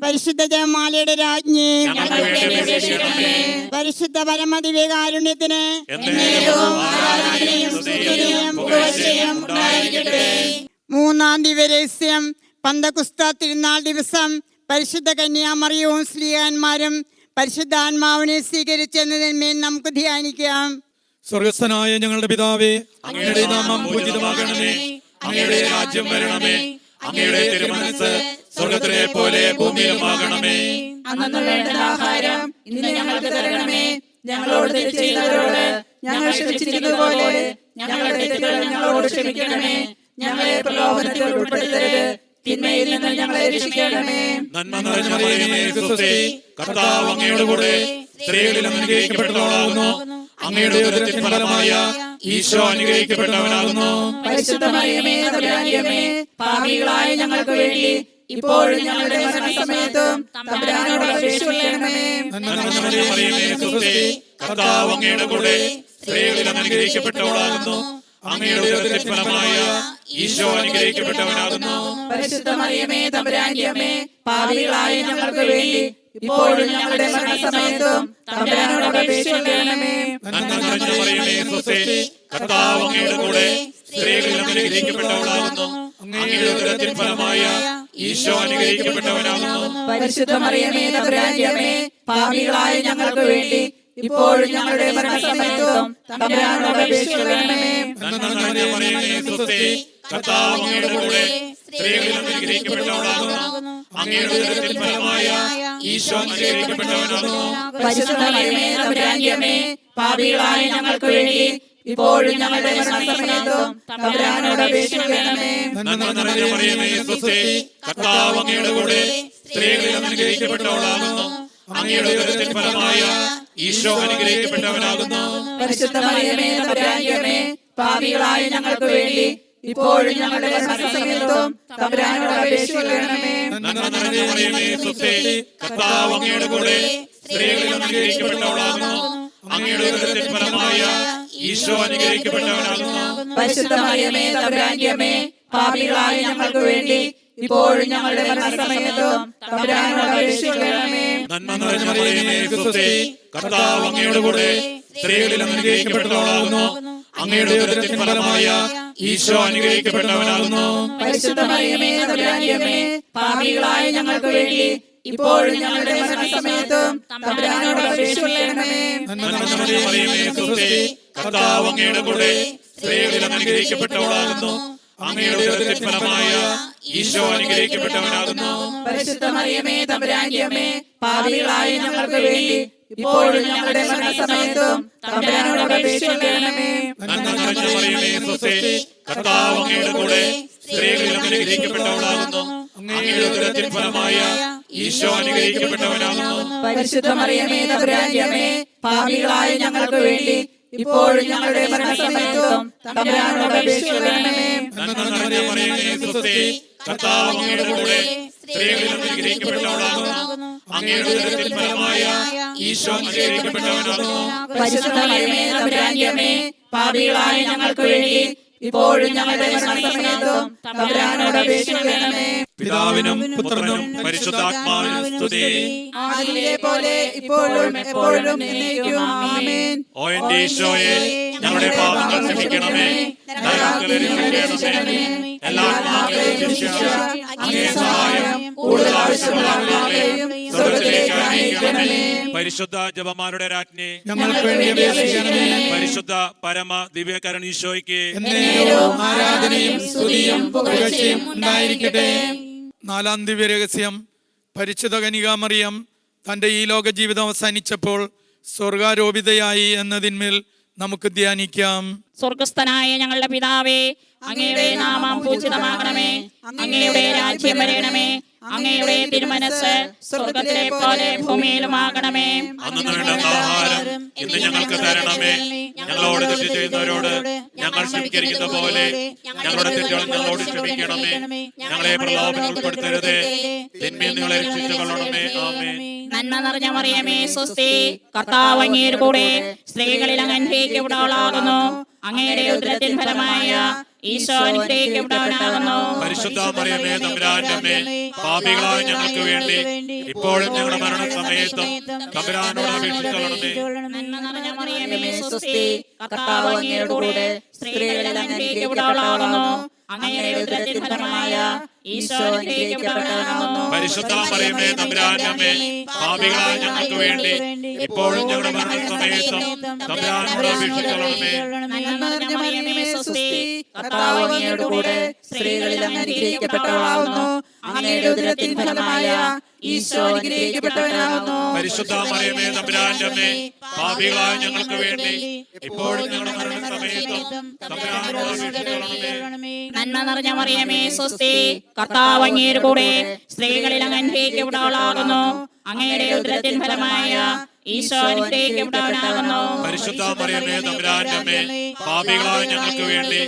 പരിശുദ്ധ ജപമാലയുടെ രാജ്ഞി, ഞങ്ങൾക്ക് വേണ്ടി അപേക്ഷിക്കണമേ. പരിശുദ്ധ പരമദിവ്യകാരുണ്യത്തിന് എന്നേരവും ആരാധനയും സ്തുതിയും പുകഴ്ചയും ഉണ്ടായിരിക്കട്ടെ. മൂന്നാം ദിവരഹസ്യം, പന്തക്കുസ്ത തിരുനാൾ ദിവസം പരിശുദ്ധ കന്യാമറിയവും സ്ലീഹാന്മാരും പരിശുദ്ധാത്മാവിനെ സ്വീകരിച്ചെന്നതിന്മേൽ നമുക്ക് ധ്യാനിക്കാം. സ്വർഗസ്ഥനായ ഞങ്ങളുടെ പിതാവേ, അങ്ങയുടെ നാമം പൂജിതമാകണമേ. അങ്ങയുടെ രാജ്യം വരണമേ. അങ്ങയുടെ തിരുമനസ്സ് സ്വർഗ്ഗത്തിലെ പോലെ ഭൂമിയിലുമാകണമേ. അന്നു വേണ്ട ആഹാരം ഇന്ന് ഞങ്ങൾക്ക് തരണമേ. ഞങ്ങളോട് തെറ്റ് ചെയ്തവരോട് ഞങ്ങൾ ക്ഷമിച്ചിരിക്കുന്നതുപോലെ ഞങ്ങളുടെ തെറ്റുകൾ ഞങ്ങളോട് ക്ഷമിക്കണമേ. ഞങ്ങളെ പ്രലോഭനത്തിൽ ഉൾപ്പെടുത്തരുത്, തിന്മയിൽ നിന്ന് ഞങ്ങളെ രക്ഷിക്കണമേ. നന്മ നിറഞ്ഞ മറിയമേ സ്വസ്തി, കർത്താവ് അങ്ങയുടെ കൂടെ സ്ത്രീകളിൽ അനുഗ്രഹിക്കപ്പെട്ടവളാകുന്നു. അങ്ങയുടെ ഉദരത്തിൻ ഫലമായ ഈശോ അനുഗ്രഹിക്കപ്പെട്ടവനാകുന്നു. പരിശുദ്ധ മറിയമേ തമ്പുരാന്റെ അമ്മേ, പാപികളായ ഞങ്ങൾക്ക് വേണ്ടി ഇപ്പോഴും ഞങ്ങളുടെ മരണസമയത്തും തമ്പുരാനോട് അപേക്ഷിക്കണമേ. നന്മ നിറഞ്ഞ മറിയമേ സ്വസ്തി, കർത്താവ് അങ്ങയുടെ കൂടെ സ്ത്രീകളിൽ അനുഗ്രഹിക്കപ്പെട്ടവളാകുന്നു. അങ്ങയുടെ ഉദരത്തിൻ ഫലമായ ഈശോ അനുഗ്രഹിക്കപ്പെട്ടവനാകുന്നു. പരിശുദ്ധ മറിയമേ തമ്പുരാന്റെ അമ്മേ, പാപികളായ ഞങ്ങൾക്ക് വേണ്ടി ഇപ്പോഴും ഞങ്ങളുടെ മരണസമയത്തും തമ്പുരാനോട് അപേക്ഷിക്കണമേ. നന്മ നിറഞ്ഞ മറിയമേ സ്വസ്തി, കർത്താവ് അങ്ങയുടെ കൂടെ സ്ത്രീകളിൽ അനുഗ്രഹിക്കപ്പെട്ടവളാകുന്നു. അങ്ങയുടെ ഉദരത്തിൻ ഫലമായ ഈശോ അനുഗ്രഹിക്കപ്പെട്ടവനാകുന്നു. പരിശുദ്ധ മറിയമേ തമ്പുരാന്റെ അമ്മേ, പാപികളായ ഞങ്ങൾക്ക് വേണ്ടി ഇപ്പോഴും ഞങ്ങളുടെ മരണസമയത്തും തമ്പുരാനോട് അപേക്ഷിക്കണമേ. നന്മ നിറഞ്ഞ മറിയമേ സ്വസ്തി, കർത്താവ് അങ്ങയുടെ കൂടെ സ്ത്രീകളിൽ അനുഗ്രഹിക്കപ്പെട്ടവളാകുന്നു. അങ്ങയുടെ ഉദരത്തിൻ ഫലമായ ഈശോ അനുഗ്രഹിക്കപ്പെട്ടവനാകുന്നു. പരിശുദ്ധ മറിയമേ തമ്പുരാന്റെ അമ്മേ, പാപികളായ ഞങ്ങൾക്ക് വേണ്ടി ഇപ്പോഴും ഞങ്ങളുടെ മരണസമയത്തും തമ്പുരാനോട് അപേക്ഷിക്കണമേ. നന്മ നിറഞ്ഞ മറിയമേ സ്വസ്തി, കർത്താവ് അങ്ങയുടെ കൂടെ സ്ത്രീകളിൽ അനുഗ്രഹിക്കപ്പെട്ടവളാകുന്നു. അങ്ങയുടെ ഉദരത്തിൻ ഫലമായ ഈശോ അനുഗ്രഹിക്കപ്പെട്ടവനാകുന്നു. പരിശുദ്ധ മറിയമേ തമ്പുരാന്റെ അമ്മേ, പാപികളായ ഞങ്ങൾക്ക് വേണ്ടി ഇപ്പോഴും ഞങ്ങളുടെ മരണസമയത്തും തമ്പുരാനോട് അപേക്ഷിക്കണമേ. നന്മ നിറഞ്ഞ മറിയമേ സ്വസ്തി, കർത്താവ് അങ്ങയുടെ കൂടെ സ്ത്രീകളിൽ അനുഗ്രഹിക്കപ്പെട്ടവളാകുന്നു. അങ്ങയുടെ ഉദരത്തിൻ ഫലമായ ഈശോ അനുഗ്രഹിക്കപ്പെട്ടവനാകുന്നു. പരിശുദ്ധ മറിയമേ തമ്പുരാന്റെ അമ്മേ, പാപികളായ ഞങ്ങൾക്ക് വേണ്ടി ഇപ്പോഴും ഞങ്ങളുടെ മരണസമയത്തും തമ്പുരാനോട് അപേക്ഷിക്കണമേ. നന്മ നിറഞ്ഞ മറിയമേ സ്വസ്തി, കർത്താവ് അങ്ങയുടെ കൂടെ സ്ത്രീകളിൽ അനുഗ്രഹിക്കപ്പെട്ടവളാകുന്നു. അങ്ങയുടെ ഉദരത്തിൻ ഫലമായ ഈശോ അനുഗ്രഹിക്കപ്പെട്ടവനാകുന്നു. പരിശുദ്ധ മറിയമേ തമ്പുരാന്റെ അമ്മേ, പാപികളായ ഞങ്ങൾക്ക് വേണ്ടി ഇപ്പോഴും ഞങ്ങളുടെ മരണസമയത്തും തമ്പുരാനോട് അപേക്ഷിക്കണമേ. നന്മ നിറഞ്ഞ മറിയമേ സ്വസ്തി, കർത്താവ് അങ്ങയുടെ കൂടെ സ്ത്രീകളിൽ അനുഗ്രഹിക്കപ്പെട്ടവളാകുന്നു. അങ്ങയുടെ ഉദരത്തിൻ ഫലമായ ഈശോ അനുഗ്രഹിക്കപ്പെട്ടവനാകുന്നു. പരിശുദ്ധ മറിയമേ തമ്പുരാന്റെ അമ്മേ, പാപികളായ ഞങ്ങൾക്ക് വേണ്ടി ഇപ്പോഴും ഞങ്ങളുടെ മരണസമയത്തും തമ്പുരാനോട് അപേക്ഷിക്കണമേ. നന്മ നിറഞ്ഞ മറിയമേ സ്വസ്തി, കർത്താവ് അങ്ങയുടെ കൂടെ സ്ത്രീകളിൽ അനുഗ്രഹിക്കപ്പെട്ടവളാകുന്നു. അങ്ങയുടെ ഉദരത്തിൻ ഫലമായ ഈശോ അനുഗ്രഹിക്കപ്പെട്ടവനാകുന്നു. പരിശുദ്ധ മറിയമേ തമ്പുരാന്റെ അമ്മേ, പാപികളായ ഞങ്ങൾക്ക് വേണ്ടി ഇപ്പോഴും ഞങ്ങളുടെ മരണസമയത്തും തമ്പുരാനോട് അപേക്ഷിക്കണമേ. നന്മ നിറഞ്ഞ മറിയമേ സ്വസ്തി, കർത്താവ് അങ്ങയുടെ കൂടെ സ്ത്രീകളിൽ അനുഗ്രഹിക്കപ്പെട്ടവളാകുന്നു. അങ്ങയുടെ ഉദരത്തിൻ ഫലമായ ഈശോ അനുഗ്രഹിക്കപ്പെട്ടവനാകുന്നു. പരിശുദ്ധ മറിയമേ തമ്പുരാന്റെ അമ്മേ, പാപികളായ ഞങ്ങൾക്ക് വേണ്ടി ഇപ്പോഴും ഞങ്ങളുടെ മരണസമയത്തും തമ്പുരാനോട് അപേക്ഷിക്കണമേ. പിതാവിനും പുത്രനും പരിശുദ്ധാത്മാവിനും സ്തുതി. ആദിയിലെ പോലെ ഇപ്പോഴും എപ്പോഴും എന്നേക്കും ആമേൻ. ഓ എന്റെ ഈശോയെ, ഞങ്ങളുടെ പാപങ്ങൾ ക്ഷമിക്കണമേ, നരകത്തിൽ രക്ഷിക്കണമേ, എല്ലാ ആത്മാക്കളെയും ശിക്ഷ അങ്ങേ സഹായം കൂടുതൽ ആവശ്യമുള്ളവരെയും സ്വർഗ്ഗത്തിലേക്ക് അയക്കണമേ. പരിശുദ്ധ ജപമാരുടെ രാജ്ഞി, ഞങ്ങൾക്ക് വേണ്ടി അപേക്ഷിക്കണമേ. പരിശുദ്ധ പരമ ദിവ്യകരണ ഈശോയ്ക്ക് എന്നേരവും ആരാധനയും സ്തുതിയും പുകഴ്ചയും ഉണ്ടായിരിക്കട്ടെ. നാലാം ദിവ്യരഹസ്യം. പരിശുദ്ധ കന്യകാമറിയം തൻ്റെ ഈ ലോക ജീവിതം അവസാനിച്ചപ്പോൾ സ്വർഗാരോപിതയായി എന്നതിന്മേൽ നമുക്ക് ധ്യാനിക്കാം. സ്വർഗസ്ഥനായ ഞങ്ങളുടെ പിതാവേ, അങ്ങയുടെ നാമം പൂജിതമാകണമേ, അങ്ങയുടെ രാജ്യം വരണമേ, അങ്ങയുടെ തിരുമനസ് സ്വർഗത്തിലെ പോലെ ഭൂമിയിലുമാകണമേ. അന്നു വേണ്ടുന്ന ആഹാരം ഇന്ന് ഞങ്ങൾക്ക് തരണമേ. ഞങ്ങളോട് തെറ്റ് ചെയ്യുന്നവരോട് ഞങ്ങൾ ക്ഷമിക്കുന്ന പോലെ ഞങ്ങളുടെ തെറ്റുകൾ ഞങ്ങളോട് ക്ഷമിക്കണമേ. ഞങ്ങളെ പ്രലോഭനത്തിൽ ഉൾപ്പെടുത്തരുതേ, തിന്മയിൽ നിങ്ങളെ രക്ഷിച്ചുകൊള്ളണമേ. ആമേൻ. നന്മ നിറഞ്ഞ മറിയമേ സ്വസ്തി, കർത്താവ് അങ്ങയുടെ കൂടെ സ്ത്രീകളിൽ അങ്ങ് അനുഗ്രഹിക്കപ്പെട്ടവളാകുന്നു. അങ്ങയുടെ ഉദരത്തിൻ ഫലമായ ഈശോ അനുഗ്രഹിക്കപ്പെട്ടവനാകുന്നു. പരിശുദ്ധ മറിയമേ തമ്പുരാന്റെ അമ്മേ, പാപികളായ ഞങ്ങൾക്ക് വേണ്ടി ഇപ്പോഴും ഞങ്ങളുടെ മരണസമയത്തും തമ്പുരാനോട് അപേക്ഷിച്ചുകൊള്ളണമേ. നന്മ നിറഞ്ഞ മറിയമേ സ്വസ്തി, കർത്താവ് അങ്ങയുടെ കൂടെ സ്ത്രീകളിൽ അങ്ങ് അനുഗ്രഹിക്കപ്പെട്ടവളാകുന്നു. അങ്ങയുടെ ഉദരത്തിൻ ഫലമായ ഈശോ അനുഗ്രഹിക്കപ്പെട്ടവനാകുന്നു. പരിശുദ്ധ മറിയമേ തമ്പുരാന്റെ അമ്മേ, പാപികളായ ഞങ്ങൾക്ക് വേണ്ടി ഇപ്പോഴും ഞങ്ങളുടെ മരണസമയത്തും തമ്പുരാനോട് അപേക്ഷിച്ചുകൊള്ളണമേ. നന്മ നിറഞ്ഞ മറിയമേ സ്വസ്തി, കർത്താവ് അങ്ങയുടെ കൂടെ സ്ത്രീകളിൽ അങ്ങ് അനുഗ്രഹിക്കപ്പെട്ടവളാകുന്നു. അങ്ങയുടെ ഉദരത്തിൻ ഫലമായ ഈശോ അനുഗ്രഹിക്കപ്പെട്ടവനാകുന്നു. പരിശുദ്ധ മറിയമേ തമ്പുരാന്റെ അമ്മേ, പാപികളായ ഞങ്ങൾക്ക് വേണ്ടി ഇപ്പോഴും ഞങ്ങളുടെ മരണസമയത്തും തമ്പുരാനോട് അപേക്ഷിച്ചുകൊള്ളണമേ. നന്മ നിറഞ്ഞ മറിയമേ സ്വസ്തി, കർത്താവ് അങ്ങയുടെ കൂടെ സ്ത്രീകളിൽ അങ്ങ് അനുഗ്രഹിക്കപ്പെട്ടവളാകുന്നു. അങ്ങയുടെ ഉദരത്തിൻ ഫലമായ ഈശോ അനുഗ്രഹിക്കപ്പെട്ടവനാകുന്നു. പരിശുദ്ധ മറിയമേ തമ്പുരാന്റെ അമ്മേ, പാപികളായ ഞങ്ങൾക്ക് വേണ്ടി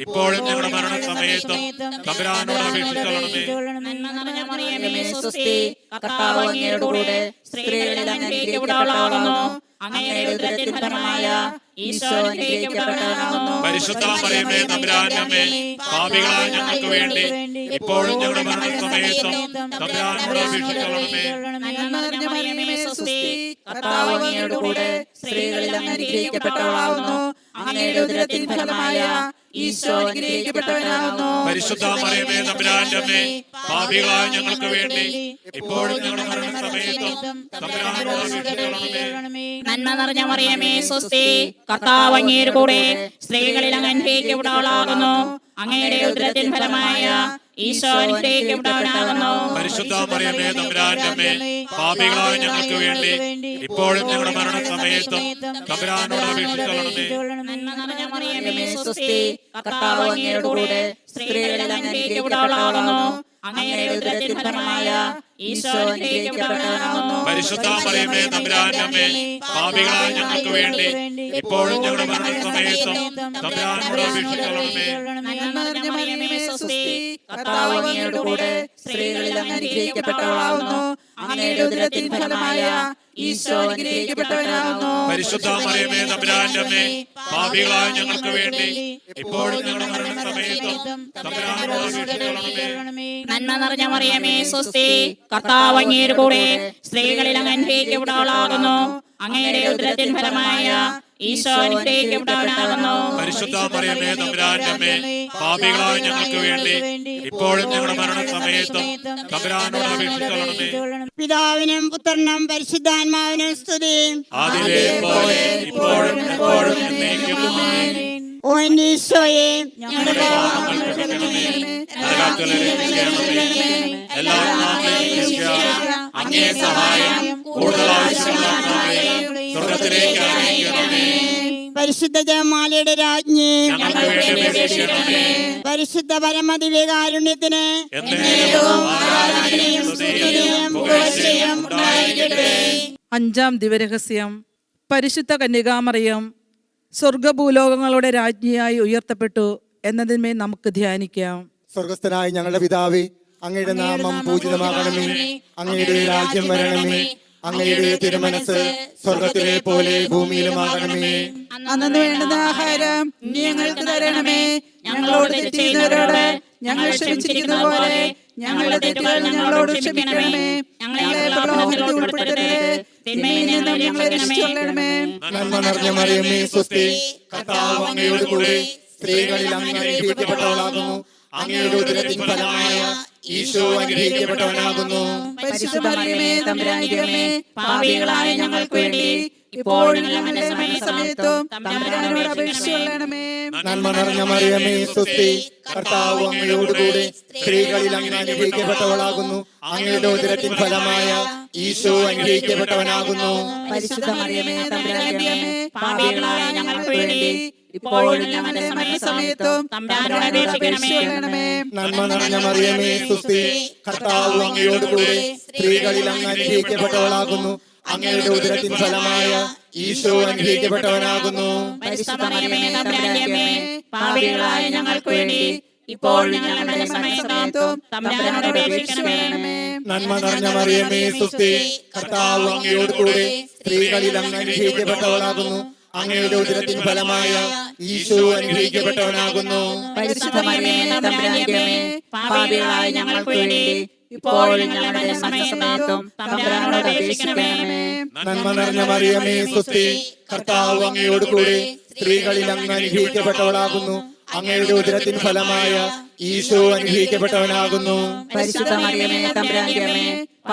ഇപ്പോഴും ഞങ്ങളുടെ മരണസമയത്തും തമ്പുരാനോട് അപേക്ഷിച്ചുകൊള്ളണമേ. നന്മ നിറഞ്ഞ മറിയമേ സ്വസ്തി, കർത്താവ് അങ്ങയുടെ കൂടെ സ്ത്രീകളിൽ അങ്ങ് അനുഗ്രഹിക്കപ്പെട്ടവളാകുന്നു. അങ്ങയുടെ ഉദരത്തിൻ ഫലമായ ഈശോ അനുഗ്രഹിക്കപ്പെട്ടവനാകുന്നു. പരിശുദ്ധ മറിയമേ തമ്പുരാന്റെ അമ്മേ, പാപികളായ ഞങ്ങൾക്ക് വേണ്ടി ഇപ്പോഴും ഞങ്ങളുടെ മരണസമയത്തും തമ്പുരാനോട് അപേക്ഷിച്ചുകൊള്ളണമേ. നന്മ നിറഞ്ഞ മറിയമേ സ്വസ്തി, കർത്താവ് അങ്ങയുടെ കൂടെ സ്ത്രീകളിൽ അങ്ങ് അനുഗ്രഹിക്കപ്പെട്ടവളാകുന്നു. അങ്ങയുടെ ഉദരത്തിൻ ഫലമായ ഈശോ അനുഗ്രഹിക്കപ്പെട്ടവനാകുന്നു. പരിശുദ്ധ മറിയമേ തമ്പുരാന്റെ അമ്മേ, പാപികളായ ഞങ്ങൾക്ക് വേണ്ടി ഇപ്പോഴും ഞങ്ങളുടെ മരണസമയത്തും തമ്പുരാനോട് അപേക്ഷിച്ചുകൊള്ളണമേ. നന്മ നിറഞ്ഞ മറിയമേ സ്വസ്തി, കർത്താവ് അങ്ങയുടെ കൂടെ സ്ത്രീകളിൽ അങ്ങ് അനുഗ്രഹിക്കപ്പെട്ടവളാകുന്നു. അങ്ങയുടെ ഉദരത്തിൻ ഫലമായ ഈശോ അനുഗ്രഹിക്കപ്പെട്ടവനാകുന്നു. പരിശുദ്ധ മറിയമേ തമ്പുരാന്റെ അമ്മേ, പാപികളായ ഞങ്ങൾക്ക് വേണ്ടി ഇപ്പോഴും ഞങ്ങളുടെ മരണസമയത്തും തമ്പുരാനോട് അപേക്ഷിച്ചുകൊള്ളണമേ. നന്മ നിറഞ്ഞ മറിയമേ സ്വസ്തി, കർത്താവ് അങ്ങയുടെ കൂടെ സ്ത്രീകളിൽ അങ്ങ് അനുഗ്രഹിക്കപ്പെട്ടവളാകുന്നു. അങ്ങയുടെ ഉദരത്തിൻ ഫലമായ ഈശോ അനുഗ്രഹിക്കപ്പെട്ടവനാകുന്നു. പരിശുദ്ധ മറിയമേ തമ്പുരാന്റെ അമ്മേ, പാപികളായ ഞങ്ങൾക്ക് വേണ്ടി ഇപ്പോഴും ഞങ്ങളുടെ മരണസമയത്തും തമ്പുരാനോട് അപേക്ഷിച്ചുകൊള്ളണമേ. നന്മ നിറഞ്ഞ മറിയമേ സ്വസ്തി, കർത്താവ് അങ്ങയുടെ കൂടെ സ്ത്രീകളിൽ അങ്ങ് അനുഗ്രഹിക്കപ്പെട്ടവളാകുന്നു. അങ്ങയുടെ ഉദരത്തിൻ ഫലമായ ഈശോ അനുഗ്രഹിക്കപ്പെട്ടവനാകുന്നു. പരിശുദ്ധ മറിയമേ തമ്പുരാന്റെ അമ്മേ, പാപികളായ ഞങ്ങൾക്ക് വേണ്ടി ഇപ്പോഴും ഞങ്ങളുടെ മരണസമയത്തും തമ്പുരാനോട് അപേക്ഷിച്ചുകൊള്ളണമേ. നന്മ നിറഞ്ഞ മറിയമേ സ്വസ്തി, കർത്താവ് അങ്ങയുടെ കൂടെ സ്ത്രീകളിൽ അങ്ങ് അനുഗ്രഹിക്കപ്പെട്ടവളാകുന്നു. അങ്ങയുടെ ഉദരത്തിൻ ഫലമായ ഈശോ അനുഗ്രഹിക്കപ്പെട്ടവനാകുന്നു. പരിശുദ്ധ മറിയമേ തമ്പുരാന്റെ അമ്മേ, പാപികളായ ഞങ്ങൾക്ക് വേണ്ടി ഇപ്പോഴും ഞങ്ങളുടെ മരണസമയത്തും തമ്പുരാനോട് അപേക്ഷിച്ചുകൊള്ളണമേ. പിതാവിനും പുത്രനും പരിശുദ്ധാത്മാവിനും സ്തുതി. ആദിയിലെ പോലെ ഇപ്പോഴും എപ്പോഴും എന്നേക്കും ആമേൻ. ഓ എന്റെ ഈശോയെ, ഞങ്ങളുടെ പാപങ്ങൾ ക്ഷമിക്കണമേ, നരകത്തിൽ രക്ഷിക്കണമേ, എല്ലാ ആത്മാക്കളെയും രക്ഷിക്കുക. അങ്ങേ സഹായം കൂടുതൽ ആവശ്യമുള്ള ആത്മാക്കളെ സ്വർഗ്ഗത്തിലേക്ക് അയക്കണമേ. പരിശുദ്ധ ജപമാലയുടെ രാജ്ഞി, ഞങ്ങൾക്ക് വേണ്ടി അപേക്ഷിക്കണമേ. പരിശുദ്ധ പരമദിവ്യകാരുണ്യത്തിന് എന്നേരവും ആരാധനയും സ്തുതിയും പുകഴ്ചയും പുകഴ്ചയും ഉണ്ടായിരിക്കട്ടെ. അഞ്ചാം ദിവരഹസ്യം. പരിശുദ്ധ കന്യകാമറിയം സ്വർഗഭൂലോകങ്ങളുടെ രാജ്ഞിയായി ഉയർത്തപ്പെട്ടു എന്നതിന്മേൽ നമുക്ക് ധ്യാനിക്കാം. സ്വർഗസ്ഥനായ ഞങ്ങളുടെ പിതാവേ, അങ്ങയുടെ നാമം പൂജിതമാകണമേ. അങ്ങയുടെ രാജ്യം വരണമേ. അങ്ങയുടെ തിരുമനസ് സ്വർഗത്തിലെ പോലെ ഭൂമിയിലുമാകണമേ. അന്നു വേണ്ടുന്ന ആഹാരം നീ ഞങ്ങൾക്ക് തരണമേ. ഞങ്ങളോട് തെറ്റ് ചെയ്യുന്നവരോട് ഞങ്ങൾ ക്ഷമിച്ചിരിക്കുന്ന പോലെ ഞങ്ങളുടെ തെറ്റുകൾ ഞങ്ങളോട് ക്ഷമിക്കണമേ. ഞങ്ങളെ പ്രലോഭനത്തിൽ ഉൾപ്പെടുത്തരുത്, തിന്മയിൽ നിന്നും ഞങ്ങളെ രക്ഷിച്ചുകൊള്ളണമേ. നന്മ നിറഞ്ഞ മറിയമേ, സ്വസ്തി. കർത്താവ് അങ്ങയോട് കൂടെ സ്ത്രീകളിൽ അങ്ങ് അനുഗ്രഹിക്കപ്പെട്ടവളാകുന്നു. അങ്ങയുടെ ഉദരത്തിൻ ഫലമായ ഈശോ അനുഗ്രഹിക്കപ്പെട്ടവനാകുന്നു. പരിശുദ്ധ മറിയമേ, തമ്പുരാന്റെ അമ്മേ, പാപികളായ ഞങ്ങൾക്ക് വേണ്ടി ഇപ്പോഴും ഞങ്ങളുടെ സമയത്തും തമ്പുരാനോട് അപേക്ഷിച്ചുകൊള്ളണമേ. നന്മ നിറഞ്ഞ മറിയമേ, സ്വസ്തി. കർത്താവ് അങ്ങയോട് കൂടെ സ്ത്രീകളിൽ അങ്ങ് അനുഗ്രഹിക്കപ്പെട്ടവളാകുന്നു. അങ്ങയുടെ ഉദരത്തിൻ ഫലമായ ഈശോ അനുഗ്രഹിക്കപ്പെട്ടവനാകുന്നു. പരിശുദ്ധ മറിയമേ, തമ്പുരാന്റെ അമ്മേ, പാപികളായ ഞങ്ങൾക്ക് വേണ്ടി ഇപ്പോഴും ഞങ്ങളുടെ സമയത്തും തമ്പുരാനോട് അപേക്ഷിച്ചുകൊള്ളണമേ. നന്മ നിറഞ്ഞ മറിയമേ, സ്വസ്തി. കർത്താവ് അങ്ങയോട് കൂടെ സ്ത്രീകളിൽ അങ്ങ് അനുഗ്രഹിക്കപ്പെട്ടവളാകുന്നു. അങ്ങയുടെ ഉദരത്തിൻ ഫലമായ ഈശോ അനുഗ്രഹിക്കപ്പെട്ടവനാകുന്നു. പരിശുദ്ധ മറിയമേ, തമ്പുരാന്റെ അമ്മേ, പാപികളായ ഞങ്ങൾക്ക് വേണ്ടി ഇപ്പോഴും ഞങ്ങളുടെ സമയത്തും തമ്പുരാനോട് അപേക്ഷിച്ചുകൊള്ളണമേ. നന്മ നിറഞ്ഞ മറിയമേ, സ്വസ്തി. കർത്താവ് അങ്ങയോട് കൂടെ സ്ത്രീകളിൽ അങ്ങ് അനുഗ്രഹിക്കപ്പെട്ടവളാകുന്നു. അങ്ങയുടെ ഉദരത്തിൻ ഫലമായ ഈശോ അനുഗ്രഹിക്കപ്പെട്ടവനാകുന്നു. പരിശുദ്ധ മറിയമേ, തമ്പുരാന്റെ അമ്മേ, പാപികളായ ഞങ്ങൾക്ക് വേണ്ടി ഇപ്പോഴും ഞങ്ങളുടെ സമയത്തും തമ്പുരാനോട് അപേക്ഷിക്കണമേ. നന്മ നിറഞ്ഞ മറിയമേ, സ്വസ്തി. കർത്താവ് അങ്ങയോട് കൂടെ സ്ത്രീകളിൽ അങ്ങ് അനുഗ്രഹിക്കപ്പെട്ടവളാകുന്നു. അങ്ങയുടെ ഉദരത്തിൻ ഫലമായ ഈശോ അനുഗ്രഹിക്കപ്പെട്ടവനാകുന്നു. പരിശുദ്ധ മറിയമേ, തമ്പുരാന്റെ അമ്മേ,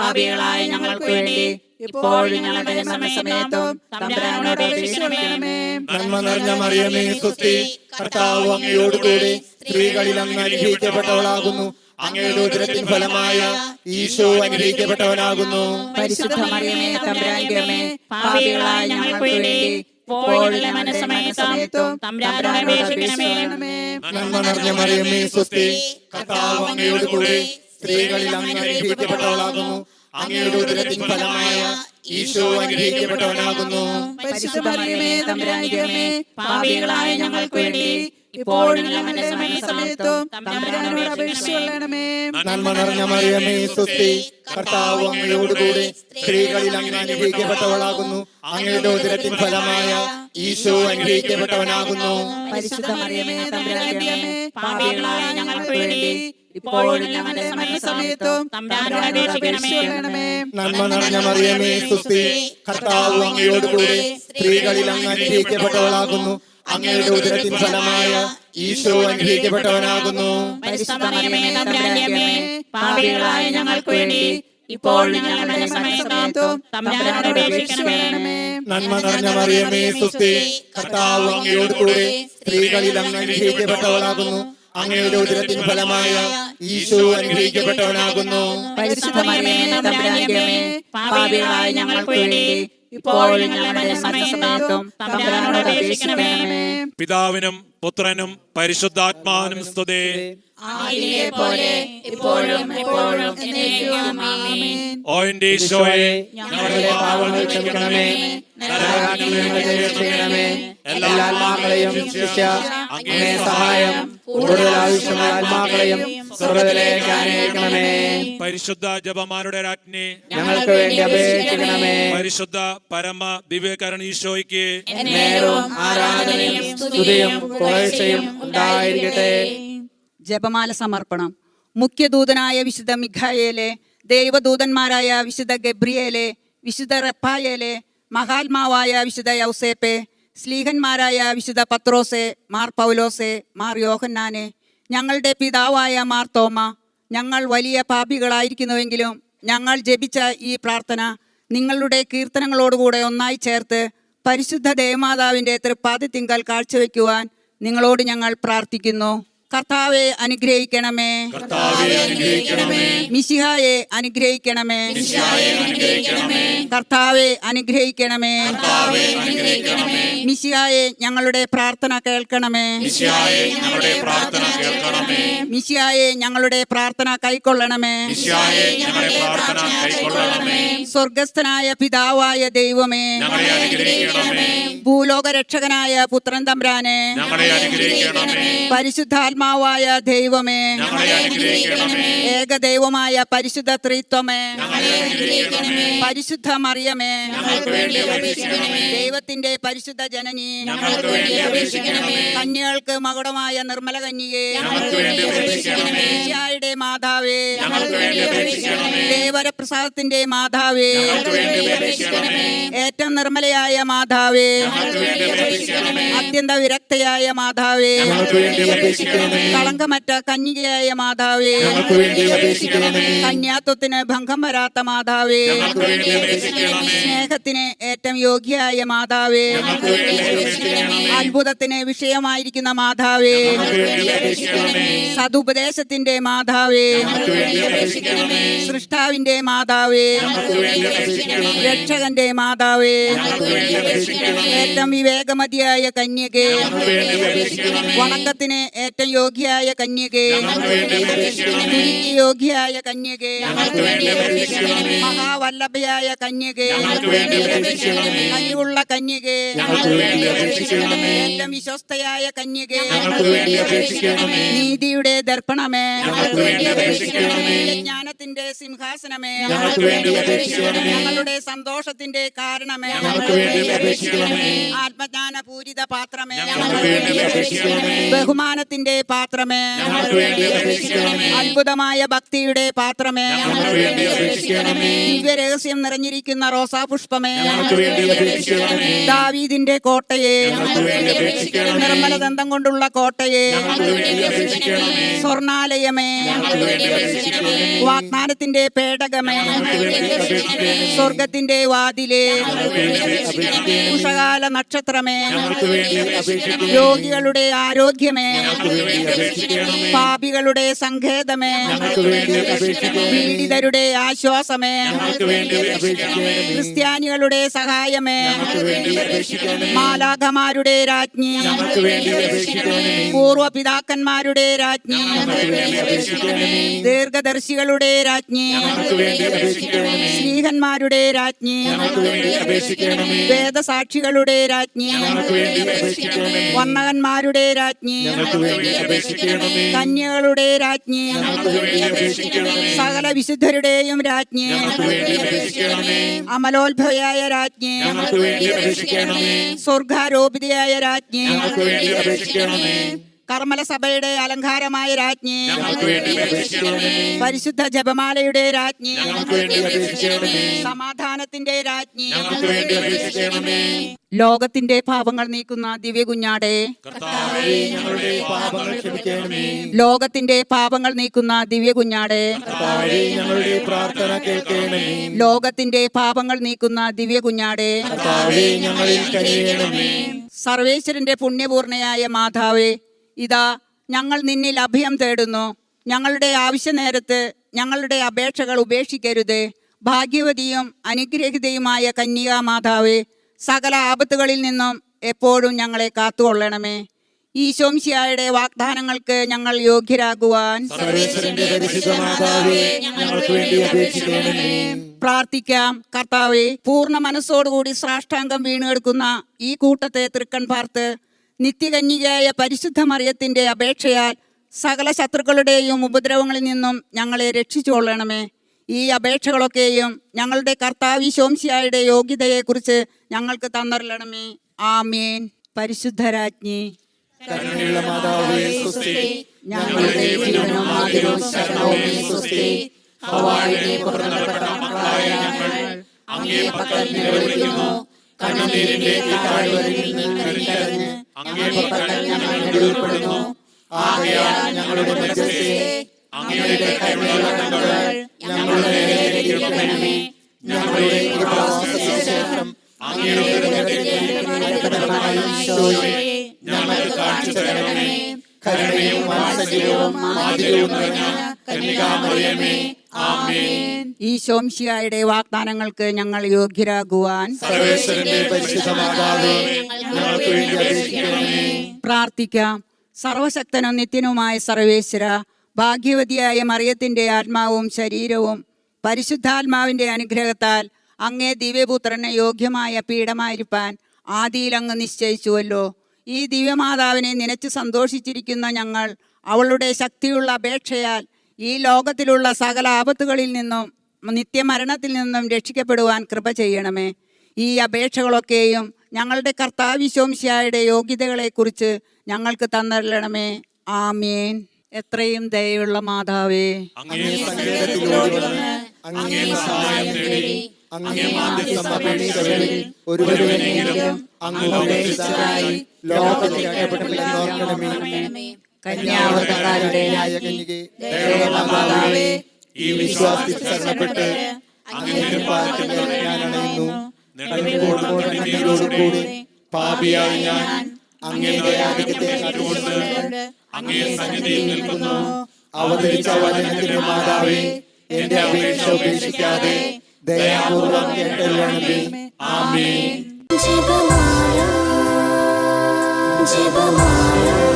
പാപികളായ ഞങ്ങൾക്ക് വേണ്ടി ഇപ്പോഴും ഞങ്ങളുടെ സമയത്തും തമ്പുരാനോട് അപേക്ഷിക്കണമേ. നന്മ നിറഞ്ഞ മറിയമേ, സ്വസ്തി. കർത്താവ് അങ്ങയോട് കൂടെ സ്ത്രീകളിൽ അങ്ങ് അനുഗ്രഹിക്കപ്പെട്ടവളാകുന്നു. അങ്ങയുടെ ഉദരത്തിൻ ഫലമായ ഈശോ അനുഗ്രഹിക്കപ്പെട്ടവനാകുന്നു. പരിശുദ്ധ മറിയമേ, തമ്പുരാന്റെ അമ്മേ, പാപികളായ ഞങ്ങൾക്ക് വേണ്ടി ഇപ്പോഴും ഞങ്ങളുടെ സമയത്തും തമ്പുരാനോട് അപേക്ഷിക്കണമേ. നന്മ നിറഞ്ഞ മറിയമേ, സ്വസ്തി. കർത്താവ് അങ്ങയോട് കൂടെ സ്ത്രീകളിൽ അങ്ങ് അനുഗ്രഹിക്കപ്പെട്ടവളാകുന്നു. അങ്ങയുടെ ഉദരത്തിൻ ഫലമായ ഈശോ അനുഗ്രഹിക്കപ്പെട്ടവനാകുന്നു. പരിശുദ്ധ മറിയമേ, തമ്പുരാന്റെ അമ്മേ, പാപികളായ ഞങ്ങൾക്ക് വേണ്ടി ഇപ്പോഴും ഞങ്ങളുടെ സമയത്തും തമ്പുരാനോട് അപേക്ഷിച്ചുകൊള്ളണമേ. നന്മ നിറഞ്ഞ മറിയമേ, സ്വസ്തി. കർത്താവ് അങ്ങയോട് കൂടെ സ്ത്രീകളിൽ അങ്ങ് അനുഗ്രഹിക്കപ്പെട്ടവളാകുന്നു. അങ്ങയുടെ ഉദരത്തിൻ ഫലമായ ഈശോ അനുഗ്രഹിക്കപ്പെട്ടവനാകുന്നു. പരിശുദ്ധ മറിയമേ, തമ്പുരാന്റെ അമ്മേ, പാപികളായ ഞങ്ങൾക്ക് വേണ്ടി ഇപ്പോഴും ഞങ്ങളുടെ സമയത്തും തമ്പുരാനോട് അപേക്ഷിച്ചുകൊള്ളണമേ. നന്മ നിറഞ്ഞ മറിയമേ, സ്വസ്തി. കർത്താവ് അങ്ങയോട് കൂടെ സ്ത്രീകളിൽ അങ്ങ് അനുഗ്രഹിക്കപ്പെട്ടവളാകുന്നു. അങ്ങയുടെ ഉദരത്തിൻ ഫലമായ ഈശോ അനുഗ്രഹിക്കപ്പെട്ടവനാകുന്നു. പരിശുദ്ധ മറിയമേ, തമ്പുരാന്റെ അമ്മേ, പാപികളായ ഞങ്ങൾക്ക് വേണ്ടി ഇപ്പോഴും ഞങ്ങളുടെ സമയത്തും തമ്പുരാനോട് അപേക്ഷിച്ചുകൊള്ളണമേ. നന്മ നിറഞ്ഞ മറിയമേ, സ്വസ്തി. കർത്താവ് അങ്ങയോട് കൂടെ സ്ത്രീകളിൽ അങ്ങ് അനുഗ്രഹിക്കപ്പെട്ടവളാകുന്നു. അങ്ങയുടെ ഉദരത്തിൻ ഫലമായ ഈശോ അനുഗ്രഹിക്കപ്പെട്ടവനാകുന്നു. പരിശുദ്ധ മറിയമേ, തമ്പുരാന്റെ അമ്മേ, പാപികളായ ഞങ്ങൾക്ക് വേണ്ടി ഇപ്പോഴും ഞങ്ങളുടെ സമയത്തും തമ്പുരാനോട് അപേക്ഷിക്കണമേ. പിതാവിനും പുത്രനും പരിശുദ്ധാത്മാവിനും സ്തുതി. ആദിയിലെ പോലെ ഇപ്പോഴും എപ്പോഴും എന്നേക്കും ആമേൻ. ഓ എന്റെ ഈശോയെ, ഞങ്ങളുടെ പാപങ്ങൾ ക്ഷമിക്കണമേ. നരകാഗ്നിയിൽ നിന്ന് ഞങ്ങളെ രക്ഷിക്കണമേ. എല്ലാ ആത്മാക്കളെയും ശിക്ഷ അങ്ങേ സഹായം കൂടുതൽ ആവശ്യമുള്ള ആത്മാക്കളെയും സ്വർഗ്ഗത്തിലേക്ക് അനയിക്കണമേ. പരിശുദ്ധ ജപമാരുടെ രാജ്ഞി, ഞങ്ങൾക്ക് വേണ്ടി അപേക്ഷിക്കണമേ. പരിശുദ്ധ പരമ ദിവ്യകരണ ഈശോയ്ക്ക് നേരവും ആരാധനയും സ്തുതിയും പുകഴ്ചയും ഉണ്ടായിരിക്കട്ടെ. ജപമാല സമർപ്പണം. മുഖ്യദൂതനായ വിശുദ്ധ മിഖായേലെ, ദൈവദൂതന്മാരായ വിശുദ്ധ ഗബ്രിയേലെ, വിശുദ്ധ റഫായേലെ, മഹാത്മാവായ വിശുദ്ധ യൗസേപ്പെ, സ്ലീഹന്മാരായ വിശുദ്ധ പത്രോസെ, മാർ പൗലോസെ, മാർ യോഹന്നാനെ, ഞങ്ങളുടെ പിതാവായ മാർ തോമ, ഞങ്ങൾ വലിയ പാപികളായിരിക്കുന്നുവെങ്കിലും ഞങ്ങൾ ജപിച്ച ഈ പ്രാർത്ഥന നിങ്ങളുടെ കീർത്തനങ്ങളോടുകൂടെ ഒന്നായി ചേർത്ത് പരിശുദ്ധ ദേവമാതാവിൻ്റെ തൃപ്പാദത്തിങ്കൽ കാഴ്ചവെക്കുവാൻ നിങ്ങളോട് ഞങ്ങൾ പ്രാർത്ഥിക്കുന്നു. കർത്താവെ അനുഗ്രഹിക്കണമേ. കർത്താവെ അനുഗ്രഹിക്കണമേ. മിശിഹായെ അനുഗ്രഹിക്കണമേ. മിശിഹായെ അനുഗ്രഹിക്കണമേ. കർത്താവെ അനുഗ്രഹിക്കണമേ. കർത്താവെ അനുഗ്രഹിക്കണമേ. മിശിഹായെ ഞങ്ങളുടെ പ്രാർത്ഥന കേൾക്കണമേ. മിശിഹായെ ഞങ്ങളുടെ പ്രാർത്ഥന കേൾക്കണമേ. മിശിഹായെ ഞങ്ങളുടെ പ്രാർത്ഥന കൈക്കൊള്ളണമേ. മിശിഹായെ ഞങ്ങളുടെ പ്രാർത്ഥന കൈക്കൊള്ളണമേ. സ്വർഗസ്ഥനായ പിതാവായ ദൈവമേ, ഞങ്ങളെ അനുഗ്രഹിക്കണമേ. ഭൂലോക രക്ഷകനായ പുത്രൻ തമ്പുരാനെ, ഞങ്ങളെ അനുഗ്രഹിക്കണമേ. പരിശുദ്ധാത്മാവായ ദൈവമേ, ഞങ്ങളെ അനുഗ്രഹിക്കണമേ. ഏകദൈവമായ പരിശുദ്ധ ത്രിത്വമേ, ഞങ്ങളെ അനുഗ്രഹിക്കണമേ. പരിശുദ്ധ മറിയമേ, ഞങ്ങൾക്ക് വേണ്ടി അപേക്ഷിക്കണമേ. ദൈവത്തിന്റെ പരിശുദ്ധ ജനനി, ഞങ്ങൾക്ക് വേണ്ടി അപേക്ഷിക്കണമേ. കന്യകൾക്ക് മകുടമായ നിർമ്മല കന്യകേ, ഞങ്ങൾക്ക് വേണ്ടി അപേക്ഷിക്കണമേ. ഈശോയുടെ മാതാവേ, ഞങ്ങൾക്ക് വേണ്ടി അപേക്ഷിക്കണമേ. ദേവരപ്രസാദത്തിന്റെ മാതാവേ, ഞങ്ങൾക്ക് വേണ്ടി അപേക്ഷിക്കണമേ. ഏറ്റവും നിർമ്മലയായ മാതാവേ, ഞങ്ങൾക്ക് വേണ്ടി അപേക്ഷിക്കണമേ. അത്യന്ത വിരക്തയായ മാതാവേ, ഞങ്ങൾക്ക് വേണ്ടി അപേക്ഷിക്കണമേ. കളങ്കമറ്റ കന്യകയായ മാതാവേ, ഞങ്ങൾക്ക് വേണ്ടി അപേക്ഷിക്കണമേ. കന്യാത്വത്തിന് ഭംഗം വരാത്ത മാതാവേ, ഞങ്ങൾക്ക് വേണ്ടി അപേക്ഷിക്കണമേ. സ്നേഹത്തിന് ഏറ്റവും യോഗ്യയായ മാതാവേ, ഞങ്ങൾക്ക് വേണ്ടി അപേക്ഷിക്കണമേ. അത്ഭുതത്തിന് വിഷയമായിരിക്കുന്ന മാതാവേ, ഞങ്ങൾക്ക് വേണ്ടി അപേക്ഷിക്കണമേ. സതുപദേശത്തിന്റെ മാതാവേ, ഞങ്ങൾക്ക് വേണ്ടി അപേക്ഷിക്കണമേ. സൃഷ്ടാവിന്റെ മാതാവേ, ഞങ്ങൾക്ക് വേണ്ടി അപേക്ഷിക്കണമേ. രക്ഷകന്റെ മാതാവേ, ഞങ്ങൾക്ക് വേണ്ടി അപേക്ഷിക്കണമേ. ഏറ്റവും വിവേകമതിയായ കന്യകേ, ഞങ്ങൾക്ക് വേണ്ടി അപേക്ഷിക്കണമേ. വണക്കത്തിന് ഏറ്റവും യോഗ്യയായ കന്യകേ, ഞങ്ങൾക്ക് വേണ്ടി അപേക്ഷിക്കണമേ. തുനിക്ക് യോഗ്യയായ കന്യകേ, ഞങ്ങൾക്ക് വേണ്ടി അപേക്ഷിക്കണമേ. മഹാവല്ലഭയായ കന്യകേ, ഞങ്ങൾക്ക് വേണ്ടി അപേക്ഷിക്കണമേ. കഴിവുള്ള കന്യകേ, ഞങ്ങൾക്ക് വേണ്ടി അപേക്ഷിക്കണമേ. ഏറ്റവും വിശ്വസ്തയായ കന്യകേ, ഞങ്ങൾക്ക് വേണ്ടി അപേക്ഷിക്കണമേ. നീതിയുടെ ദർപ്പണമേ, ഞങ്ങൾക്ക് വേണ്ടി അപേക്ഷിക്കണമേ. ജ്ഞാനത്തിന്റെ സിംഹാസനമേ, ഞങ്ങൾക്ക് വേണ്ടി അപേക്ഷിക്കണമേ. ഞങ്ങളുടെ സന്തോഷത്തിന്റെ കാരണമേ, ഞങ്ങൾക്ക് വേണ്ടി അപേക്ഷിക്കണമേ. ആത്മജ്ഞാന പൂരിത പാത്രമേ, ഞങ്ങൾക്ക് വേണ്ടി അപേക്ഷിക്കണമേ. ബഹുമാനത്തിന്റെ പാത്രമേ, ഞങ്ങൾക്ക് വേണ്ടി അപേക്ഷിക്കണമേ. അത്ഭുതമായ ഭക്തിയുടെ പാത്രമേ, ഞങ്ങൾക്ക് വേണ്ടി അപേക്ഷിക്കണമേ. ദിവ്യരഹസ്യം നിറഞ്ഞിരിക്കുന്ന റോസാപുഷ്പമേ, ഞങ്ങൾക്ക് വേണ്ടി അപേക്ഷിക്കണമേ. ദാവീദിന്റെ കോട്ടയെ, ഞങ്ങൾക്ക് വേണ്ടി അപേക്ഷിക്കണമേ. നിർമ്മലദന്തം കൊണ്ടുള്ള കോട്ടയെ, ഞങ്ങൾക്ക് വേണ്ടി അപേക്ഷിക്കണമേ. സ്വർണാലയമേ, ഞങ്ങൾക്ക് വേണ്ടി അപേക്ഷിക്കണമേ. വാഗ്ദാനത്തിന്റെ പേടകമേ, ഞങ്ങൾക്ക് വേണ്ടി അപേക്ഷിക്കണമേ. സ്വർഗത്തിന്റെ വാതിലേ, ഞങ്ങൾക്ക് വേണ്ടി അപേക്ഷിക്കണമേ. ഉഷകാല നക്ഷത്രമേ, ഞങ്ങൾക്ക് വേണ്ടി അപേക്ഷിക്കണമേ. രോഗികളുടെ ആരോഗ്യമേ, ഞങ്ങൾക്ക് വേണ്ടി അപേക്ഷിക്കണമേ. പാപികളുടെ സങ്കേതമേ, ഞങ്ങൾക്ക് വേണ്ടി അപേക്ഷിക്കണമേ. പീഡിതരുടെ ആശ്വാസമേ, ഞങ്ങൾക്ക് വേണ്ടി അപേക്ഷിക്കണമേ. ക്രിസ്ത്യാനികളുടെ സഹായമേ, ഞങ്ങൾക്ക് വേണ്ടി അപേക്ഷിക്കണമേ. മാലാഖമാരുടെ രാജ്ഞി, ഞങ്ങൾക്ക് വേണ്ടി അപേക്ഷിക്കണമേ. പൂർവ്വ പിതാക്കന്മാരുടെ രാജ്ഞി, ഞങ്ങൾക്ക് വേണ്ടി അപേക്ഷിക്കണമേ. ദീർഘദർശികളുടെ രാജ്ഞി, ഞങ്ങൾക്ക് വേണ്ടി അപേക്ഷിക്കണമേ. സ്നേഹന്മാരുടെ രാജ്ഞി, ഞങ്ങൾക്ക് വേണ്ടി അപേക്ഷിക്കണമേ. വേദസാക്ഷികളുടെ രാജ്ഞി, ഞങ്ങൾക്ക് വേണ്ടി അപേക്ഷിക്കണമേ. വന്ദകന്മാരുടെ രാജ്ഞി, ഞങ്ങൾക്ക് വേണ്ടി അപേക്ഷിക്കണമേ. കന്യകളുടെ രാജ്ഞി, ഞങ്ങൾക്ക് വേണ്ടി അപേക്ഷിക്കണമേ. സകല വിശുദ്ധരുടെയും രാജ്ഞി, ഞങ്ങൾക്ക് വേണ്ടി അപേക്ഷിക്കണമേ. അമലോത്ഭവയായ രാജ്ഞി, ഞങ്ങൾക്ക് വേണ്ടി അപേക്ഷിക്കണമേ. സ്വർഗാരോപിതയായ രാജ്ഞി, ഞങ്ങൾക്ക് വേണ്ടി അപേക്ഷിക്കണമേ. കർമ്മല സഭയുടെ അലങ്കാരമായ രാജ്ഞി, ഞങ്ങൾക്ക് വേണ്ടി അപേക്ഷിക്കണമേ. പരിശുദ്ധ ജപമാലയുടെ രാജ്ഞി, ഞങ്ങൾക്ക് വേണ്ടി അപേക്ഷിക്കണമേ. സമാധാനത്തിന്റെ രാജ്ഞി, ഞങ്ങൾക്ക് വേണ്ടി അപേക്ഷിക്കണമേ. ലോകത്തിന്റെ പാപങ്ങൾ നീക്കുന്ന ദിവ്യ കുഞ്ഞാടേ, കർത്താവേ, ഞങ്ങളുടെ പാപങ്ങൾ ക്ഷമിക്കണമേ. ലോകത്തിന്റെ പാപങ്ങൾ നീക്കുന്ന ദിവ്യ കുഞ്ഞാടേ, കർത്താവേ, ഞങ്ങളുടെ പ്രാർത്ഥന കേൾക്കണമേ. ലോകത്തിന്റെ പാപങ്ങൾ നീക്കുന്ന ദിവ്യ കുഞ്ഞാടേ, കർത്താവേ, ഞങ്ങളിൽ കനിയണമേ. സർവേശ്വരന്റെ പുണ്യപൂർണയായ മാതാവേ, ഇതാ ഞങ്ങൾ നിന്നിൽ അഭയം തേടുന്നു. ഞങ്ങളുടെ ആവശ്യ നേരത്ത് ഞങ്ങളുടെ അപേക്ഷകൾ ഉപേക്ഷിക്കരുത്. ഭാഗ്യവതിയും അനുഗ്രഹീതയുമായ കന്യകാ മാതാവേ, സകല ആപത്തുകളിൽ നിന്നും എപ്പോഴും ഞങ്ങളെ കാത്തുകൊള്ളണമേ. ഈശോംശിഹായുടെ വാഗ്ദാനങ്ങൾക്ക് ഞങ്ങൾ യോഗ്യരാകുവാൻ സർവേശ്വരന്റെ പരിശുദ്ധ മാതാവേ, ഞങ്ങൾക്ക് വേണ്ടി അപേക്ഷിക്കണമേ. പ്രാർത്ഥിക്കാം. കർത്താവേ, പൂർണ്ണ മനസ്സോടുകൂടി സാഷ്ടാംഗം വീണെടുക്കുന്ന ഈ കൂട്ടത്തെ തൃക്കൺ പാർത്ത് നിത്യകന്യകയായ പരിശുദ്ധ മറിയത്തിന്റെ അപേക്ഷയാൽ സകല ശത്രുക്കളുടെയും ഉപദ്രവങ്ങളിൽ നിന്നും ഞങ്ങളെ രക്ഷിച്ചുകൊള്ളണമേ. ഈ അപേക്ഷകളൊക്കെയും ഞങ്ങളുടെ കർത്താവ് ഈശോംശിഹായുടെ യോഗ്യതയെക്കുറിച്ച് ഞങ്ങൾക്ക് തന്നറിയണമേ. ആമേൻ. പരിശുദ്ധരാജ്ഞി, കരുണയുള്ള മാതാവേ, സ്തുതി. ഞങ്ങളുടെ ജീവനും ആദരവും ശരണവും സ്തുതി. ഹവ്വായുടെ പുറപ്പെട്ട മക്കളായ ഞങ്ങൾ അങ്ങേ പക്കൽ നിലവിളിക്കുന്നു. കണ്ണുനീരിന്റെ താഴ്വരയിൽ നിന്ന് കരഞ്ഞ് അങ്ങേ പക്കൽ ഞങ്ങൾ നെടുവപ്പെടുന്നു. ആകയാൽ ഞങ്ങളുടെ മധ്യസ്ഥേ അങ്ങയുടെ കരുണയുള്ള കണ്ണുകൾ ഞങ്ങളുടെ നേരെ തിരിക്കണമേ. ഞങ്ങളുടെ കൃപാസനശേഷം അങ്ങയുടെ ഈശോയെ ഞങ്ങൾക്ക് കാണിച്ചു തരണമേ. കരുണയും വാത്സല്യവും ആദികവും നിറഞ്ഞ കന്യകാമറിയമേ, ആമേൻ. ഈശോംശിഹായുടെ വാഗ്ദാനങ്ങൾക്ക് ഞങ്ങൾ യോഗ്യരാകുവാൻ സർവേശ്വരന്റെ പരിശുദ്ധ മാതാവേ, ഞങ്ങൾക്ക് വേണ്ടി അപേക്ഷിക്കണമേ. പ്രാർത്ഥിക്കാം. സർവശക്തനും നിത്യനുമായ സർവേശ്വര, ഭാഗ്യവതിയായ മറിയത്തിന്റെ ആത്മാവും ശരീരവും പരിശുദ്ധാത്മാവിന്റെ അനുഗ്രഹത്താൽ അങ്ങേ ദിവ്യപുത്രന് യോഗ്യമായ പീഠമായിരിക്കാൻ ആദിയിൽ അങ്ങ് നിശ്ചയിച്ചുവല്ലോ. ഈ ദിവ്യമാതാവിനെ നനച്ചു സന്തോഷിച്ചിരിക്കുന്ന ഞങ്ങൾ അവളുടെ ശക്തിയുള്ള അപേക്ഷയാൽ ഈ ലോകത്തിലുള്ള സകല ആപത്തുകളിൽ നിന്നും നിത്യമരണത്തിൽ നിന്നും രക്ഷിക്കപ്പെടുവാൻ കൃപ ചെയ്യണമേ. ഈ അപേക്ഷകളൊക്കെയും ഞങ്ങളുടെ കർത്താവിശോംശിഹായുടെ യോഗ്യതകളെക്കുറിച്ച് ഞങ്ങൾക്ക് തന്നരണമേ. ആമേൻ. എത്രയും ദയയുള്ള മാതാവേ, അങ്ങേ സങ്കേതത്തിലോടി വന്ന് അങ്ങേ സഹായം തേടി അങ്ങേ മാധ്യസ്ഥം അപേക്ഷിച്ചവരിൽ ഒരുവനെങ്കിലും അങ്ങ് ഉപദേശിച്ചതായി ലോകത്തിൽ അറിയപ്പെട്ടില്ലെന്നോർക്കണമേ. കന്യാവതാരുടെ കന്യകേ, ദയയുള്ള മാതാവേ, ഈ വിശ്വാസത്തിൽ ശരണപ്പെട്ട് അങ്ങയുടെ പാദത്തിൽ ഞാൻ അണയുന്നു. നെടുങ്കോടുകൂടി പാപിയായ ഞാൻ അങ്ങേ ദയാധിക്യത്തെ കണ്ടുകൊണ്ട് അങ്ങേ സന്നിധിയിൽ നിൽക്കുന്നു. അവതരിച്ച വചനത്തിന്റെ മാതാവേ, എന്റെ അപേക്ഷ ഉപേക്ഷിക്കാതെ ദയാപൂർവം കേട്ടരുളണമേ. ആമേൻ. ജപമാല